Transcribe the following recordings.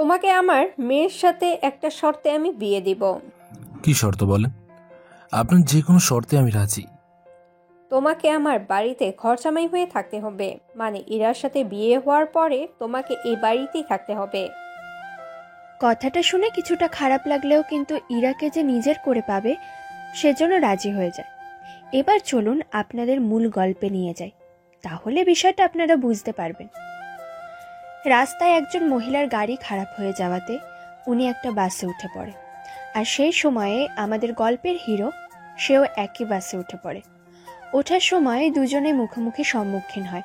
তোমাকে আমার মেয়ের সাথে একটা শর্তে আমি বিয়ে দিব। কি শর্ত বলেন? আপনার যে কোনো শর্তে আমি রাজি। তোমাকে আমার বাড়িতে ঘরজামাই হয়ে থাকতে হবে, মানে ইরার সাথে বিয়ে হওয়ার পরে তোমাকে এই বাড়িতেই থাকতে হবে। কথাটা শুনে কিছুটা খারাপ লাগলেও কিন্তু ইরাকে যে নিজের করে পাবে সেজন্য রাজি হয়ে যায়। এবার চলুন আপনাদের মূল গল্পে নিয়ে যাই, তাহলে বিষয়টা আপনারা বুঝতে পারবেন। রাস্তায় একজন মহিলার গাড়ি খারাপ হয়ে যাওয়াতে উনি একটা বাসে উঠে পড়ে, আর সেই সময়ে আমাদের গল্পের হিরো সেও একই বাসে উঠে পড়ে। ওঠার সময় দুজনে মুখোমুখি সম্মুখীন হয়।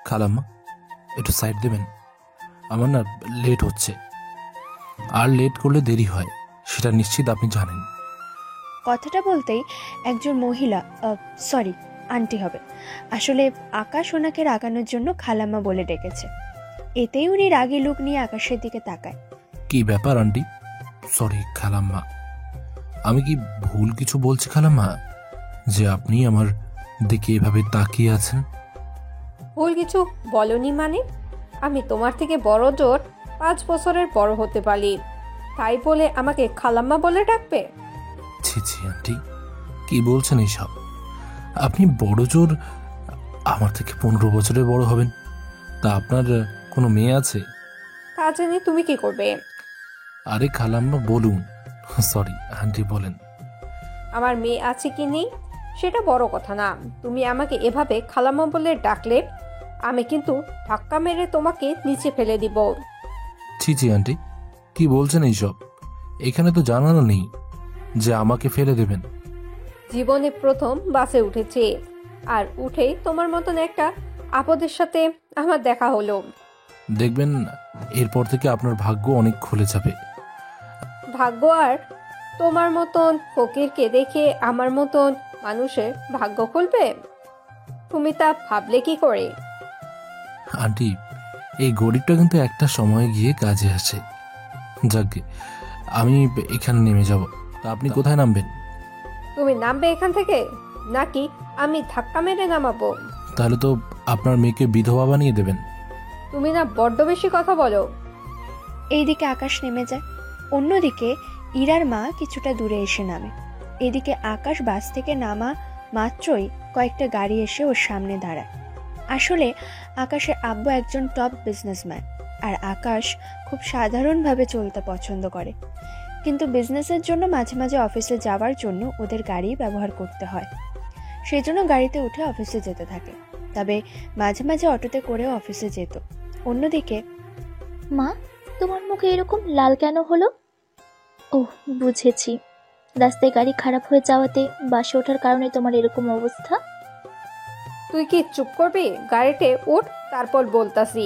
খালাম্মা, একটু সাইড দেবেন, আমার না লেট হচ্ছে, আর লেট করলে দেরি হয়, সেটা নিশ্চিত আপনি জানেন। কথাটা বলতেই একজন মহিলা, সরি আন্টি হবে, আসলে আকাশ ওনাকে রাগানোর জন্য খালাম্মা বলে ডেকেছে। এতেই উনি রাগী লুক নিয়ে আকাশের দিকে তাকায়। কি ব্যাপার আন্টি? সরি খালাম্মা, আমি কি ভুল কিছু বলছি খালাম্মা, যে আপনি আমার দিকে এভাবে তাকিয়ে আছেন? ভুল কিছু বলনি মানে? আমি তোমার থেকে বড় জোর 5 বছরের বড় হতে পারি, তাই বলে আমাকে খালাম্মা বলে ডাকবে? ছি ছি আন্টি, কি বলছেন এইসব? আপনি বড় জোর আমার থেকে 15 বছরের বড় হবেন। তা আপনার কোনো মেয়ে আছে? তা জেনে তুমি কি করবে? আরে খালাম্মা বলুন, সরি আন্টি বলেন। আমার মেয়ে আছে কি নেই সেটা বড় কথা না, তুমি আমাকে এভাবে খালাম্মা বলে ডাকলে আমি কিন্তু ধাক্কা মেরে তোমাকে নিচে ফেলে দিব। ছি ছি আন্টি, কি বলছেন এইসব? এখানে তো জানানো নেই যে আমাকে ফেলে দেবেন। জীবনে প্রথম বাসে উঠেছি, আর উঠেই তোমার মতন একটা আপদের সাথে আমার দেখা হলো। দেখবেন এরপর থেকে আপনার ভাগ্য অনেক খুলে যাবে। ভাগ্য? আর তোমার মতন ফকিরকে দেখে আমার মতন মানুষের ভাগ্য খুলবে? তুমি তা ভাবলে কি করে? আন্টি, এই গরিবটা কিন্তু একটা সময় গিয়ে কাজে আসে। যাকে আমি এখানে নেমে যাব, তা আপনি কোথায় নামবেন? তুমি নামবে এখান থেকে, নাকি আমি ধাক্কা মেরে নামাবো? তাহলে তো আপনার মেয়েকে বিধবা বানিয়ে দেবেন। তুমি না বড্ড বেশি কথা বলো। এইদিকে আকাশ নেমে যায়, অন্যদিকে ইরার মা কিছুটা দূরে এসে নামে। এদিকে আকাশ বাস থেকে নামা মাত্রই কয়েকটা গাড়ি এসে ওর সামনে দাঁড়ায়। আসলে আকাশের আব্বু একজন টপ বিজনেসম্যান, আর আকাশ খুব সাধারণভাবে চলতে পছন্দ করে, কিন্তু বিজনেসের জন্য মাঝে মাঝে অফিসে যাওয়ার জন্য ওদের গাড়ি ব্যবহার করতে হয়। সেই জন্য গাড়িতে উঠে অফিসে যেতে থাকে, তবে মাঝে মাঝে অটোতে করেও অফিসে যেত। অন্যদিকে মা, তোমার মুখে এরকম লাল কেন হলো? ওহ, বুঝেছি, রাস্তায় গাড়ি খারাপ হয়ে যাওয়াতে বাসে ওঠার কারণে তোমার এরকম অবস্থা। তুই কি চুপ করবি? গাড়িতে উঠ, তারপর বলতাছি।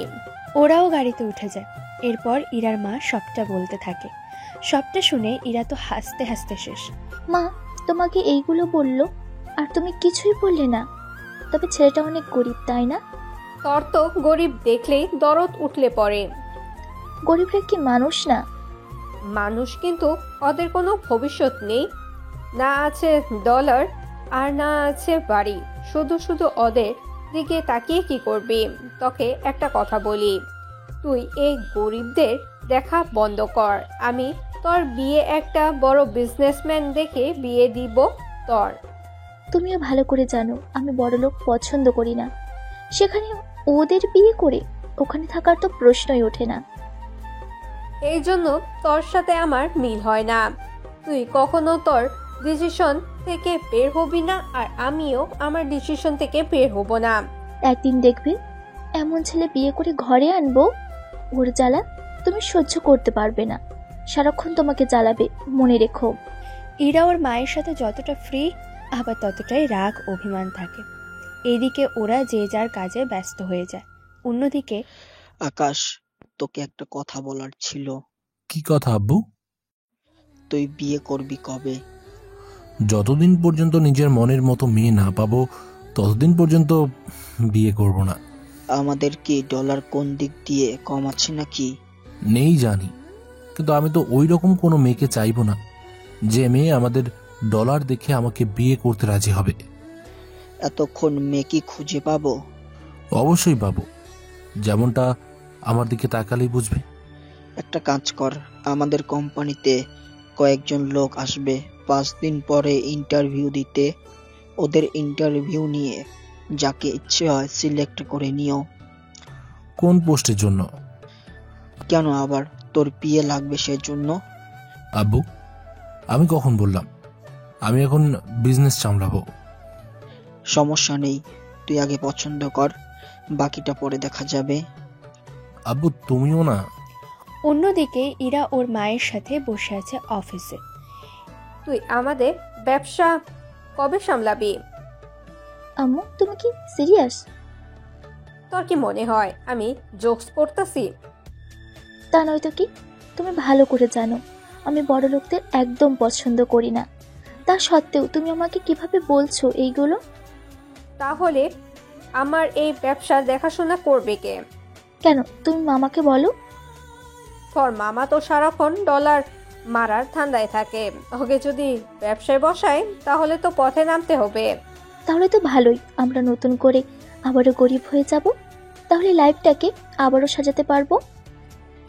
ওরাও গাড়িতে উঠে যায়। এরপর ইরার মা সবটা বলতে থাকে। সবটা শুনে ইরা তো হাসতে হাসতে শেষ। মা, তোমাকে এইগুলো বললো আর তুমি কিছুই বললে না? তবে ছেলেটা অনেক গরিব, তাই না? তোর তো গরিব দেখলেই দরদ উঠলে পড়ে। গরিবরা কি মানুষ না? মানুষ, কিন্তু ওদের কোনো ভবিষ্যৎ নেই, না আছে ডলার আর না আছে বাড়ি। শুধু শুধু ওদের দিকে তাকিয়ে কি করবি? তোকে একটা কথা বলি, তুই এই গরিবদের দেখা বন্ধ কর। আমি তোর বিয়ে একটা বড় বিজনেসম্যান দেখে বিয়ে দিব তোর। তুমিও ভালো করে জানো আমি বড়লোক পছন্দ করি না, সেখানে ওদের বিয়ে করে ওখানে থাকার তো প্রশ্নই ওঠে না। এই জন্য তোর সাথে আমার মিল হয় না। তুই কখনো তোর ডিসিশন থেকে বের হবি না, আর আমিও আমার ডিসিশন থেকে বের হব না। একদিন দেখবে এমন ছেলে বিয়ে করে ঘরে আনবো, ওর জ্বালা তুমি সহ্য করতে পারবে না, সারাক্ষণ তোমাকে জ্বালাবে, মনে রেখো। ইরা ওর মায়ের সাথে যতটা ফ্রি, আবার ততটাই রাগ অভিমান থাকে। এদিকে ওরা যে যার কাজে ব্যস্ত হয়ে যায়। অন্যদিকে আকাশ, তোকে একটা কথা বলার ছিল। কি কথা আব্বু? তুই বিয়ে করবি কবে? যতদিন পর্যন্ত নিজের মনের মতো মেয়ে না পাবো ততদিন পর্যন্ত বিয়ে করব না। আমাদের কি ডলার কোন দিক দিয়ে কম আছে নাকি? নেই জানি, কিন্তু আমি তো ওই রকম কোনো মেয়েকে চাইবো না যে মেয়ে আমাদের ডলার দেখে আমাকে বিয়ে করতে রাজি হবে। এতক্ষণ মেয়ে কি খুঁজে পাবো? অবশ্যই পাবো, যেমনটা আমার দিকে তাকালেই বুঝবে। একটা কাজ কর, আমাদের কোম্পানিতে কয়েকজন লোক আসবে 5 দিন পরে ইন্টারভিউ দিতে। ওদের ইন্টারভিউ নিয়ে যাকে ইচ্ছে হয় সিলেক্ট করে নিও। কোন পোস্টের জন্য? কেন আবার তোর পিএ লাগবে সেজন্য? আব্বু, আমি কখন বললাম? আমি এখন বিজনেস সামলাবো। সমস্যা নেই, তুই আগে পছন্দ কর, বাকিটা পরে দেখা যাবে। আব্বু তুমিও না। অন্যদিকে ইরা ওর মায়ের সাথে বসে আছে অফিসে। তুই আমাদের ব্যবসা কবে সামলাবি? আম্মু তুমি কি সিরিয়াস? তোর কি মনে হয় আমি জোকস করতেছি? তা নয়তো কি? তুমি ভালো করে জানো আমি বড় লোকদের একদম পছন্দ করি না। তা সত্ত্বেও তুমি আমাকে কিভাবে বলছো এইগুলো? তাহলে আমার এই ব্যবসা দেখাশোনা করবে কে? কেন, তুমি মামাকে বলো। তোর মামা তো সারাক্ষণ ডলার মারার ধান্দায় থাকে। ওকে যদি ব্যবসায় বসাই তাহলে তো পথে নামতে হবে। তাহলে তো ভালোই, আমরা নতুন করে আবারও গরিব হয়ে যাব। তাহলে লাইফটাকে আবারও সাজাতে পারবো।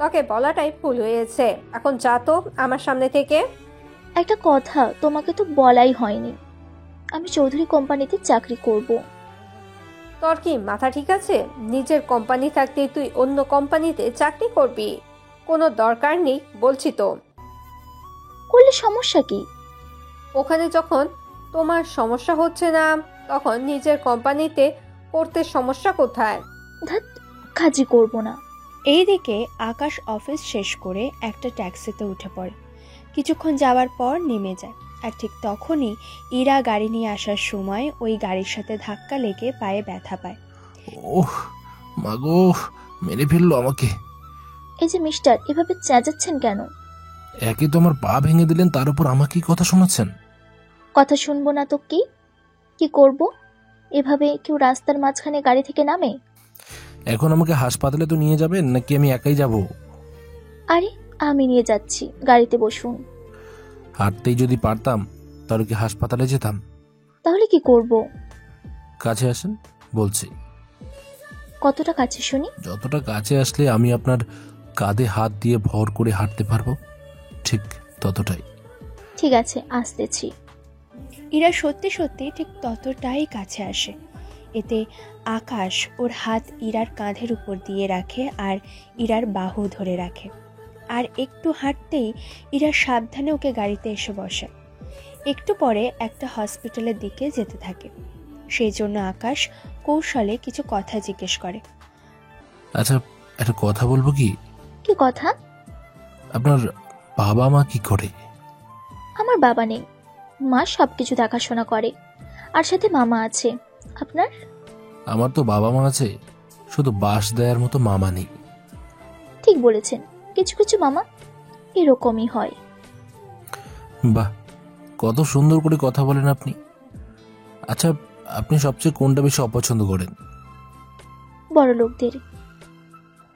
তোকে বলাটাই ভুল হয়েছে। এখন যা তো আমার সামনে থেকে। একটা কথা তোমাকে তো বলাই হয়নি, আমি চৌধুরী কোম্পানিতে চাকরি করব। তোর কি মাথা ঠিক আছে? নিজের কোম্পানি থাকতে তুই অন্য কোম্পানিতে চাকরি করবি? কোনো দরকার নেই বলছি তো। করলে সমস্যা কি? ওখানে যখন তোমার সমস্যা হচ্ছে না তখন নিজের কোম্পানিতে করতে সমস্যা কোথায়? ধ্যাৎ, কাজই করব না। এইদিকে আকাশ অফিস শেষ করে একটা ট্যাক্সিতে উঠে পড়ে। কিছুক্ষণ যাওয়ার পর নেমে যায়। আর ঠিক তখনই ইরা গাড়ি নিয়ে আসার সময় ওই গাড়ির সাথে ধাক্কা লেগে পায়ে ব্যথা পায়। ওহ মাগো, মেরে ফেললো আমাকে। এই যে মিস্টার, এভাবে চেঁচাচ্ছেন কেন? একে তো আমার পা ভেঙে দিলেন, তার উপর আমাকেই কথা শোনাচ্ছেন। কথা শুনবো না তো কি? কি করব? এভাবে কেউ রাস্তার মাঝখানে গাড়ি থেকে নামে? এখন আমাকে হাসপাতালে তো নিয়ে যাবেন নাকি আমি একাই যাব? আরে আমি নিয়ে যাচ্ছি, গাড়িতে বসুন। হাঁটতেই যদি পারতাম তাহলে কি হাসপাতালে যেতাম? তাহলে কি করব? কাছে আসেন বলছি। কতটা কাছে শুনি? যতটা কাছে আসলে আমি আপনার কাঁধে হাত দিয়ে ভর করে হাঁটতে পারবো, ঠিক ততটাই। ঠিক আছে, আসতেছি। ইরা সত্যি সত্যি ঠিক ততটাই কাছে আসে। এতে আকাশ ওর হাত ইরার কাঁধের উপর দিয়ে রাখে আর ইরার বাহু ধরে রাখে। আর একটু হাঁটতেই ইরা সাবধানে ওকে গাড়িতে এসে বসে। একটু পরে একটা হসপিটালের দিকে যেতে থাকে। সেই জন্য আকাশ কৌশলে কিছু কথা জিজ্ঞেস করে। আচ্ছা, একটা কথা বলবো কি? কি কথা? আপনার বাবা মা কি করে? আমার বাবা নেই, মা সবকিছু দেখাশোনা করে, আর সাথে মামা আছে। আপনার? আমার তো বাবা মা আছে, শুধু বাস দেওয়ার মতো মামা নেই। ঠিক বলেছেন, কিছু কিছু মামা এরকমই হয়। বাহ, কত সুন্দর করে কথা বলেন আপনি। আচ্ছা, আপনি সবচেয়ে কোনটা বেশি অপছন্দ করেন? বড় লোকদের।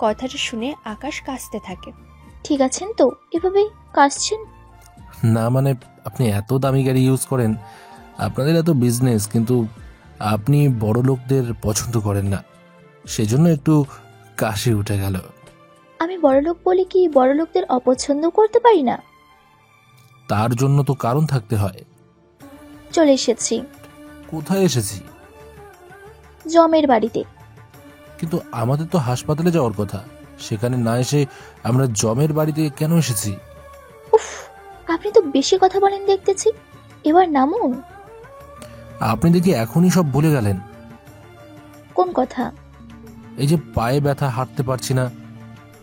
কথাটা শুনে আকাশ কাঁদতে থাকে। ঠিক আছেন তো, এভাবে কাশছেন? না মানে, আপনি এত দামি গাড়ি ইউজ করেন, আপনাদের এত বিজনেস, কিন্তু আপনি বড় লোকদের পছন্দ করেন না, সেজন্য একটু কাশি উঠে গেল। আমি বড় লোক বলে কি বড় লোকদের অপছন্দ করতে পারি না? তার জন্য তো কারণ থাকতে হয়। চলে এসেছি। কোথায় এসেছি? জমের বাড়িতে। কিন্তু আমাদের তো হাসপাতালে যাওয়ার কথা, সেখানে না এসে আমরা জমের বাড়িতে কেন এসেছি? উফ, আপনি তো বেশি কথা বলেন দেখতেছি। এবার নামুন। আপনি দেখি এখনই সব ভুলে গেলেন। কোন কথা? এই যে পায়ে ব্যথা, হাঁটতে পারছি না।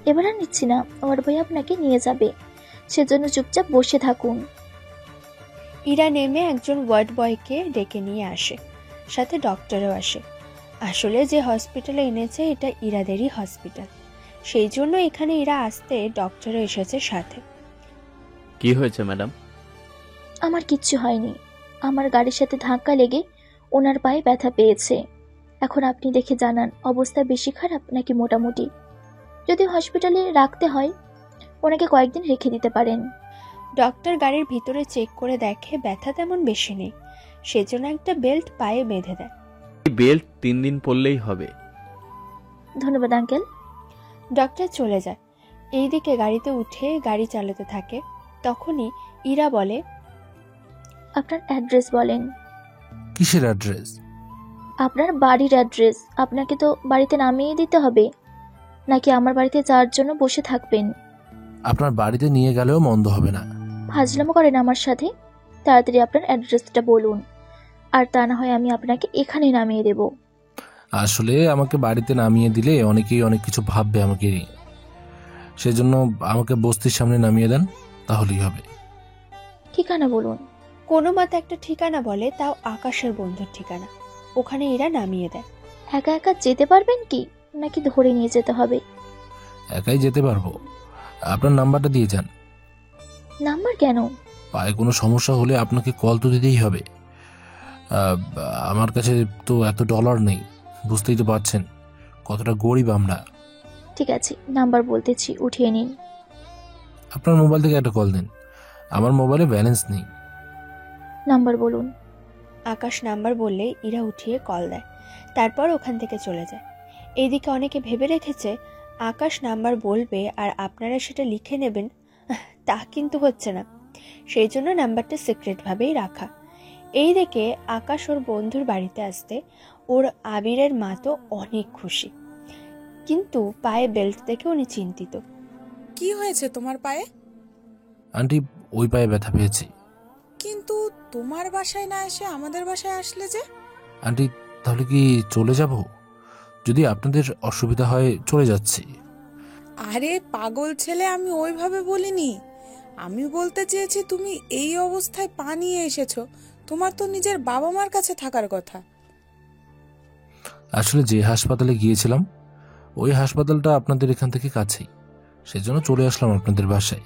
এবার আর নিচ্ছি না, আমার ভাই আপনাকে নিয়ে যাবে, সেজন্য চুপচাপ বসে থাকুন। ইরা নেমে একজন ওয়ার্ড বয়কে ডেকে নিয়ে আসে, সাথে ডক্টরও আসে। আসলে যে হসপিটালে এনেছে এটা ইরাদেরই হসপিটাল, সেই জন্য এখানে ইরা আসতে ডক্টরও এসেছে সাথে। কি হয়েছে ম্যাডাম? আমার কিচ্ছু হয়নি, আমার গাড়ির সাথে ধাক্কা লেগে ওনার পায়ে ব্যথা পেয়েছে। এখন আপনি দেখে জানান অবস্থা বেশি খারাপ নাকি মোটামুটি। যদি হসপিটালে রাখতে হয় ওনাকে কয়েকদিন রেখে দিতে পারেন। ডক্টর গাড়ির ভিতরে চেক করে দেখে ব্যথা তেমন বেশি নেই, সেজন্য একটা বেল্ট পায়ে বেঁধে দেয়। এই বেল্ট 3 দিন পরলেই হবে। ধন্যবাদ আঙ্কেল। ডক্টর চলে যায়। এইদিকে গাড়িতে উঠে গাড়ি চালাতে থাকে। তখনই ইরা বলে, আপনার অ্যাড্রেস বলেন। কিসের অ্যাড্রেস? আপনার বাড়ির অ্যাড্রেস। আপনাকে তো বাড়িতে নামিয়ে দিতে হবে, নাকি আমার বাড়িতে যাওয়ার জন্য বসে থাকবেন? আপনার বাড়িতে নিয়ে গেলেও মন্দ হবে না। ফাজলামো করেন আমার সাথে? তাড়াতাড়ি আপনার অ্যাড্রেসটা বলুন, আর তা না হয় আমি আপনাকে এখানে নামিয়ে দেব। আসলে আমাকে বাড়িতে নামিয়ে দিলে অনেকেই অনেক কিছু ভাববে আমাকে নিয়ে। সেজন্য আমাকে বস্তির সামনে নামিয়ে দেন, তাহলেই হবে। ঠিকানা বলুন। কোনো মতে একটা ঠিকানা বলে, তাও আকাশের বন্ধুর ঠিকানা। ওখানে ইরা নামিয়ে দেয়। একা একা যেতে পারবেন কি, নাকি ধরে নিয়ে যেতে হবে? একাই যেতে পারবো। আপনার নাম্বারটা দিয়ে যান। নাম্বার কেন? পায়ে কোনো সমস্যা হলে আপনাকে কল তো দিতেই হবে। আমার কাছে তো এত ডলার নেই, বুঝতেই তো পারছেন কতটা গরিব আমরা। ঠিক আছে, নাম্বার বলতেছি, উঠিয়ে নিন। আপনার মোবাইল থেকে একটা কল দিন, আমার মোবাইলে ব্যালেন্স নেই। নাম্বার বলুন। আকাশ নাম্বার বললে ইরা উঠিয়ে কল দেয়, তারপর ওখান থেকে চলে যায়। এইদিকে অনেকে ভেবে রেখেছে আকাশ নাম্বার বলবে আর আপনারা সেটা লিখে নেবেন। তা কিন্তু হচ্ছে না, সেই জন্য নাম্বারটা সিক্রেটভাবেই রাখা। এইদিকে আকাশ ওর বন্ধুর বাড়িতে আসতে ওর আবিরের মা তো অনেক খুশি, কিন্তু পায়ে বেল্ট দেখে উনি চিন্তিত। কি হয়েছে তোমার পায়ে? আন্টি, ওই পায়ে ব্যথা পেয়েছি। কিন্তু তোমার বাসায় না এসে আমাদের বাসায় আসলে যে? আন্টি, তাহলে কি চলে যাব? যদি আপনাদের অসুবিধা হয় চলে যাচ্ছি। আরে পাগল ছেলে, আমি ওইভাবে বলিনি। আমি বলতে চেয়েছি তুমি এই অবস্থায় পা নিয়ে এসেছো, তোমার তো নিজের বাবা মার কাছে থাকার কথা। আসলে যে হাসপাতালে গিয়েছিলাম ওই হাসপাতালটা আপনাদের এখান থেকে কাছেই, সেজন্য চলে আসলাম আপনাদের বাসায়।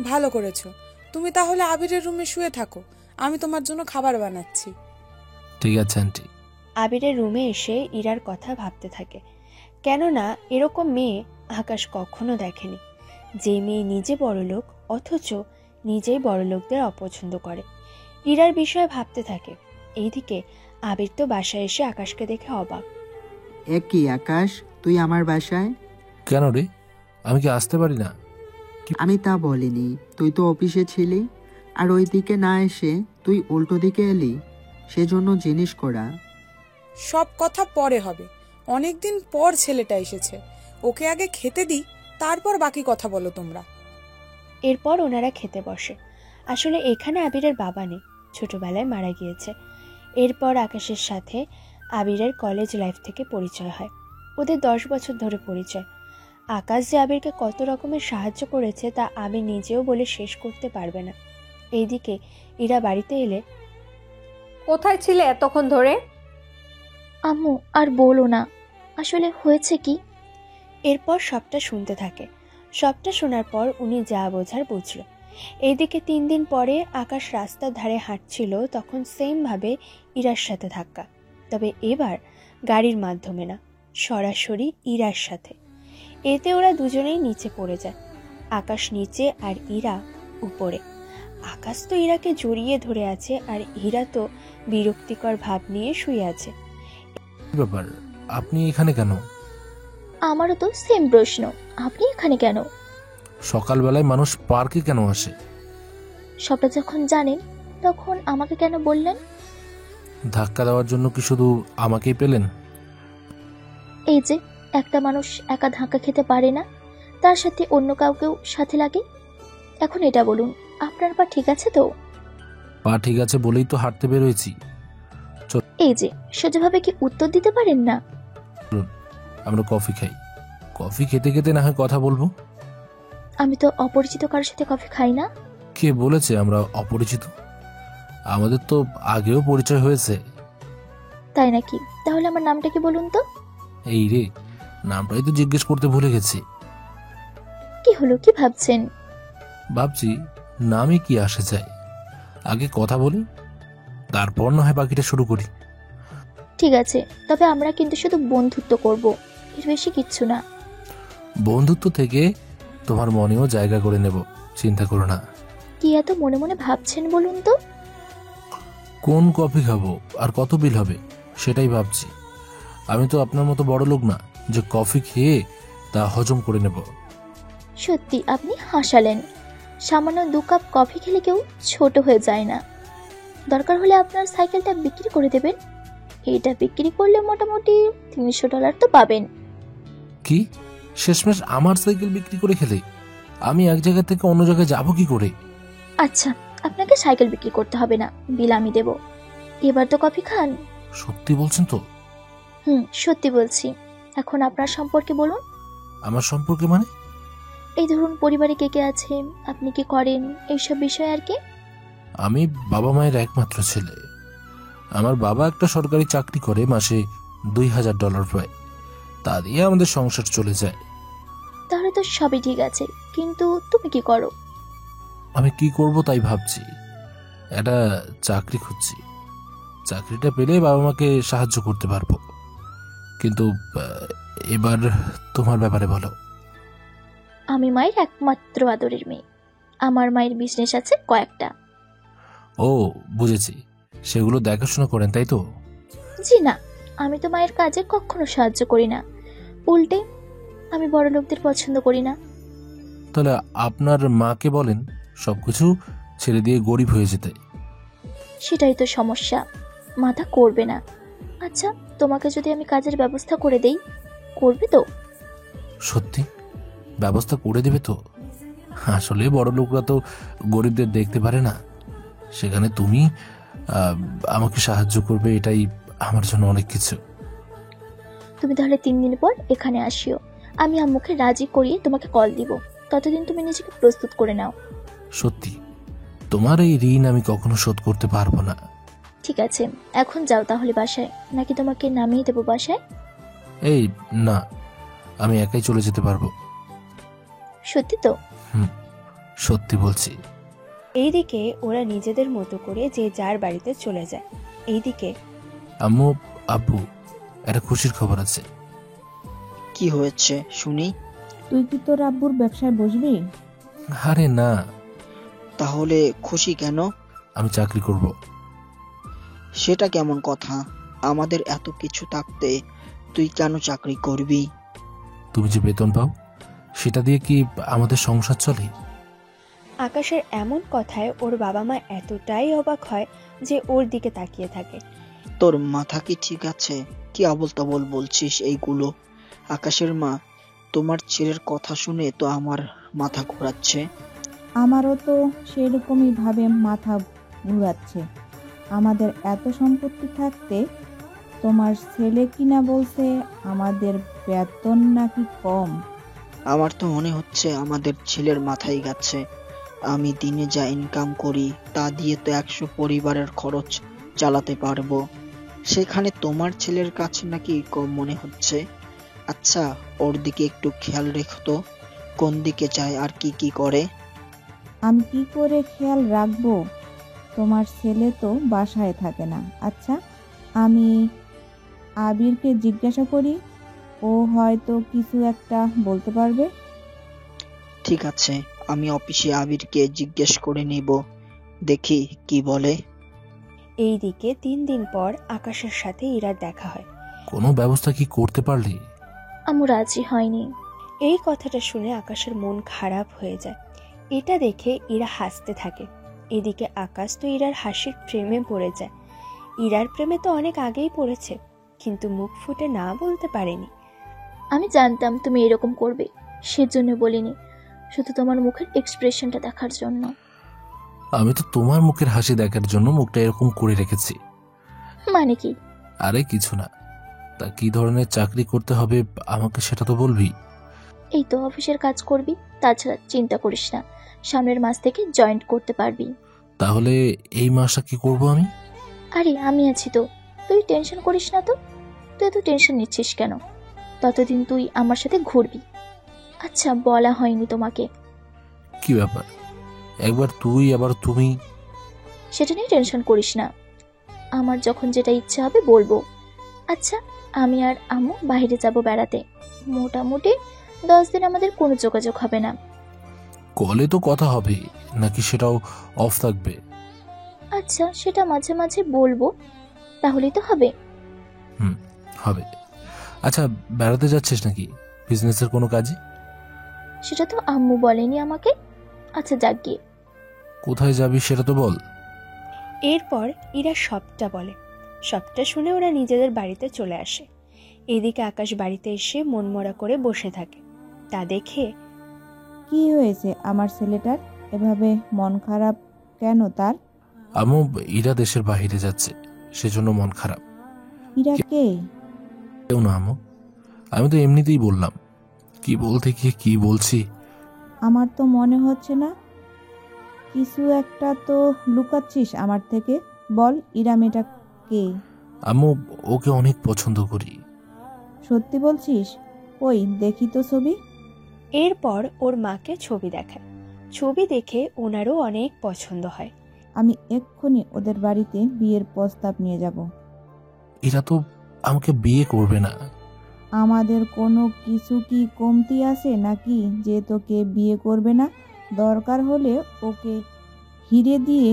ভালো করেছো। তুমি তাহলে আবিরের রুমে শুয়ে থাকো, আমি তোমার জন্য খাবার বানাচ্ছি। ঠিক আছে আন্টি। আবিরের রুমে এসে ইরার কথা ভাবতে থাকে, কেননা এরকম মেয়ে আকাশ কখনো দেখেনি, যে মেয়ে নিজে বড়লোক অথচ নিজেই বড়লোকদের অপছন্দ করে। ইরার বিষয়ে ভাবতে থাকে। এইদিকে আবির তো বাসায় এসে আকাশকে দেখে অবাক। কি আকাশ, তুই আমার বাসায়? কেন রে, আমি কি আসতে পারি না? আমি তা বলিনি, তুই তো অফিসে ছিলি, আর ওই দিকে না এসে তুই উল্টো দিকে এলি, সেজন্য জিনিস করা। সব কথা পরে হবে, অনেকদিন পর ছেলেটা এসেছে, ওকে আগে খেতে দিই, তারপর বাকি কথা বলো তোমরা। এরপর ওনারা খেতে বসে। আসলে এখানে আবিরের বাবা নেই, ছোটবেলায় মারা গিয়েছে। এরপর আকাশের সাথে আবিরের কলেজ লাইফ থেকে পরিচয় হয়। ওদের 10 বছর ধরে পরিচয়। আকাশ যে আবিরকে কত রকমের সাহায্য করেছে তা আবির নিজেও বলে শেষ করতে পারবে না। এইদিকে ইরা বাড়িতে এলে, কোথায় ছিলে এতক্ষণ ধরে? আম্মু আর বলো না, আসলে হয়েছে কি। এরপর সবটা শুনতে থাকে। সবটা শোনার পর উনি যা বোঝার বুঝল। এইদিকে 3 দিন পরে আকাশ রাস্তার ধারে হাঁটছিল, তখন সেমভাবে ইরার সাথে ধাক্কা। তবে এবার গাড়ির মাধ্যমে না, সরাসরি ইরার সাথে। এতে ওরা দুজনেই নিচে পড়ে যায়। আকাশ নিচে আর ইরা উপরে। আকাশ তো ইরাকে জড়িয়ে ধরে আছে আর ইরা তো বিরক্তিকর ভাব নিয়ে শুয়ে আছে। কি ব্যাপার, আপনি এখানে কেন? আমারও তো সেম প্রশ্ন, আপনি এখানে কেন? সকালবেলায় মানুষ পার্কে কেন আসে? সবটা যখন জানেন তখন আমাকে কেন বললেন? ধাক্কা দেওয়ার জন্য কি শুধু আমাকেই পেলেন? এই যে একটা মানুষ একা ধাক্কা খেতে পারে না, তার সাথে অন্য কাউকেও সাথে লাগে। এখন এটা বলুন, আপনার পা ঠিক আছে তো? পা ঠিক আছে বলেই তো হাঁটতে বেরোয়েছি। এই যে সোজাভাবে কি উত্তর দিতে পারেন না? আমরা কফি খাই, কফি খেতে খেতে না হয় কথা বলবো। আমি তো অপরিচিত কারোর সাথে কফি খাই না। কে বলেছে আমরা অপরিচিত? আমাদের তো আগেও পরিচয় হয়েছে। তাই নাকি? তাহলে আমার নামটা কি বলুন তো? এই রে, নামটাই তো জিজ্ঞেস করতে ভুলে গেছি। কি হলো, কি ভাবছেন? ভাবছি নামে কি আসে যায়, আগে কথা বলি, তারপর না হয় বাকিটা শুরু করি। ঠিক আছে, তবে আমরা কিন্তু শুধু বন্ধুত্ব করব, এর বেশি কিচ্ছু না। বন্ধুত্ব থেকে তোমার মনেও জায়গা করে নেব, চিন্তা করো না। কি এত মনে মনে ভাবছেন বলুন তো? কোন কফি খাবো আর কত বিল হবে সেটাই ভাবছি। আমি তো আপনার মতো বড় লোক না যে কফি খেয়ে তা হজম করে নেব। সত্যি আপনি হাসালেন। সামান্য 2 কাপ কফি খেলে কেউ ছোট হয়ে যায় না। দরকার হলে আপনার সাইকেলটা বিক্রি করে দেবেন। এইটা বিক্রি করলে মোটামুটি $300 তো পাবেন। কি শেষমেশ আমার সাইকেল বিক্রি করে খেলে আমি এক জায়গা থেকে অন্য জায়গায় যাব কি করে? আচ্ছা, আপনাকে সাইকেল বিক্রি করতে হবে না, বিল আমি দেব। এবার তো কফি খান। সত্যি বলছেন তো? সত্যি বলছি। এখন আপনার সম্পর্কে বলুন। আমার সম্পর্কে মানে? এই ধরুন, পরিবারে কে কে আছে, আপনি কি করেন, এইসব বিষয় আর কি। আমি বাবা মায়ের একমাত্র ছেলে। আমার বাবা একটা সরকারি চাকরি করে, মাসে $2000 পায়। তা দিয়ে আমাদের সংসার চলে যায়। তাহলে তো সবই ঠিক আছে, কিন্তু তুমি কি করো? আমি কি করব তাই ভাবছি। একটা চাকরি খুঁজছি। চাকরিটা পেলে বাবা মাকে সাহায্য করতে পারবো। কিন্তু এবার তোমার ব্যাপারে বলো। আমি মায়ের একমাত্র আদরের মেয়ে। আমার মায়ের বিজনেস আছে কয়েকটা। ও বুঝেছি, সেগুলো দেখাশোনা করেন তাই তো? জি না, আমি তো মায়ের কাজে কখনো সাহায্য করি না। উল্টে আমি বড় লোকদের পছন্দ করি না। তাহলে আপনার মাকে বলেন সবকিছু ছেড়ে দিয়ে গরিব হয়ে যেতে। সেটাই তো সমস্যা, মাথা করবে না। আচ্ছা, তোমাকে যদি আমি কাজের ব্যবস্থা করে দেই, করবে তো? সত্যি ব্যবস্থা করে দেবে তো? আসলে বড় লোকরা তো গরিবদের দেখতে পারে না, সেখানে তুমি আমাকে সাহায্য করবে, এটাই আমার জন্য অনেক কিছু। তুমি তাহলে 3 দিন পর এখানে আসিও। আমি আম্মুকে রাজি করিয়ে তোমাকে কল দিব। ততদিন তুমি নিজেকে প্রস্তুত করে নাও। সত্যি তোমার এই ঋণ আমি কখনো শোধ করতে পারবো না। ঠিক আছে, এখন যাও তাহলে বাসায়, নাকি তোমাকে নামিয়ে দেবো বাসায়? এই না, আমি একাই চলে যেতে পারবো। সত্যি তো? সত্যি বলছি। এইদিকে ওরা নিজেদের মতো করে যে যার বাড়িতে চলে যায়। এইদিকে আম্মু, আব্বু, একটা খুশির খবর আছে। কি হয়েছে শুনি? তুই কি তোর আব্বুর ব্যবসায় বসবি? আরে না। তাহলে খুশি কেন? আমি চাকরি করব। সেটা কেমন কথা? আমাদের এত কিছু থাকতে তুই কেন চাকরি করবি? তুমি যে বেতন পাও সেটা দিয়ে কি আমাদের সংসার চলে? আকাশের এমন কথায় ওর বাবা মা এতটাই অবাক হয় যে ওর দিকে তাকিয়ে থাকে। তোর মাথা কি ঠিক আছে? কি আবোল তাবোল বলছিস এইগুলো? আকাশের মা, তোমার ছেলের কথা শুনে তো আমার মাথা ঘোরাচ্ছে। আমারও তো সেরকমই ভাবে মাথা ঘুরাচ্ছে। আমাদের এত সম্পত্তি থাকতে তোমার ছেলে কিনা বলছে আমাদের বেতন নাকি কম। আমার তো মনে হচ্ছে আমাদের ছেলের মাথায় গেছে। আমি দিনে যা ইনকাম করি তা দিয়ে তো 100 পরিবারের খরচ চালাতে পারবো, সেখানে তোমার ছেলের কাছে নাকি কম মনে হচ্ছে। আচ্ছা, ওর দিকে একটু খেয়াল রেখো তো, কোন দিকে যায় আর কি কি করে। আমি কি করে খেয়াল রাখবো? তোমার ছেলে তো বাসায় থাকে না। আচ্ছা, আমি আবিরকে জিজ্ঞাসা করি, ও হয়তো কিছু একটা বলতে পারবে। ঠিক আছে, আমি অফিসে আবিরকে জিজ্ঞেস করে নিব, দেখি কি বলে। এইদিকে 3 দিন পর আকাশের সাথে ইরার দেখা হয়। কোনো ব্যবস্থা কি করতে পারলে? আম্মু রাজি হয়নি। এই কথাটা শুনে আকাশের মন খারাপ হয়ে যায়। এটা দেখে ইরা হাসতে থাকে। এদিকে আকাশ তো ইরার হাসির প্রেমে পড়ে যায়। ইরার প্রেমে তো অনেক আগেই পড়েছে, কিন্তু মুখ ফুটে না বলতে পারেনি। আমি জানতাম তুমি এরকম করবে, সেজন্য বলিনি, শুধু তোমার মুখের এক্সপ্রেশনটা দেখার জন্য। আমি তো তোমার মুখের হাসি দেখার জন্য মুখটা এরকম করে রেখেছি। মানে কি? আরে কিছু না। তা কি ধরনের চাকরি করতে হবে আমাকে সেটা তো বলবি। এই তো অফিসের কাজ করবি, তাছাড়া চিন্তা করিস না, সামনের মাস থেকে জয়েন্ট করতে পারবি। তাহলে এই মাসটা কি করব আমি? আরে আমি আছি তো, তুই টেনশন করিস না তো। তুই এত টেনশন নিচ্ছিস কেন? ততদিন তুই আমার সাথে ঘুরবি। আচ্ছা, বলা হয়নি তোমাকে। কি ব্যাপার, একবার তুই আবার তুমি? সেটা নিয়ে টেনশন করিস না, আমার যখন যেটা ইচ্ছা হবে বলবো। আচ্ছা, আমি আর আম্মু বাইরে যাব বেড়াতে। মোটামুটি 10 দিন আমাদের কোনো যোগাযোগ হবে না। কলে তো কথা হবে নাকি সেটাও অফ থাকবে? আচ্ছা, সেটা মাঝে মাঝে বলবো, তাহলেই তো হবে। হবে। আচ্ছা, বেড়াতে যাচ্ছিস নাকি বিজনেসের কোনো কাজে? সেটা তো আম্মু বলেনি আমাকে। আচ্ছা যাক গিয়ে। কোথায় যাবি সেটা তো বল। এরপর ইরা সবটা বলে। সবটা শুনে ওরা নিজেদের বাড়িতে চলে আসে। এদিকে আকাশ বাড়িতে এসে মনমরা করে বসে থাকে। তা দেখে কি হয়েছে আমার ছেলেটার, এভাবে মন খারাপ কেন তার? আম্মু, ইরা দেশের বাইরে যাচ্ছে, সেজন্য মন খারাপ। ইরা কে? কেউ না আম্মু, আমি তো এমনিতেই বললাম। কি বলতে গিয়ে কি বলছি। আমার তো মনে হচ্ছে না, কিছু একটা তো লুকাচ্ছিস আমার থেকে। বল, ইরা মেয়েটা কে? আম্মু, ওকে অনেক পছন্দ করি। সত্যি বলছিস? ওই দেখি তো ছবি। এরপর ওর মাকে ছবি দেখায়। ছবি দেখে ওনারও অনেক পছন্দ হয়। আমি এক্ষুনি ওদের বাড়িতে বিয়ের প্রস্তাব নিয়ে যাব। এরা তো আমাকে বিয়ে করবে না। আমাদের কোনো কিছু কি কমতি আছে নাকি যে তোকে বিয়ে করবে না? দরকার হলে ওকে হিরে দিয়ে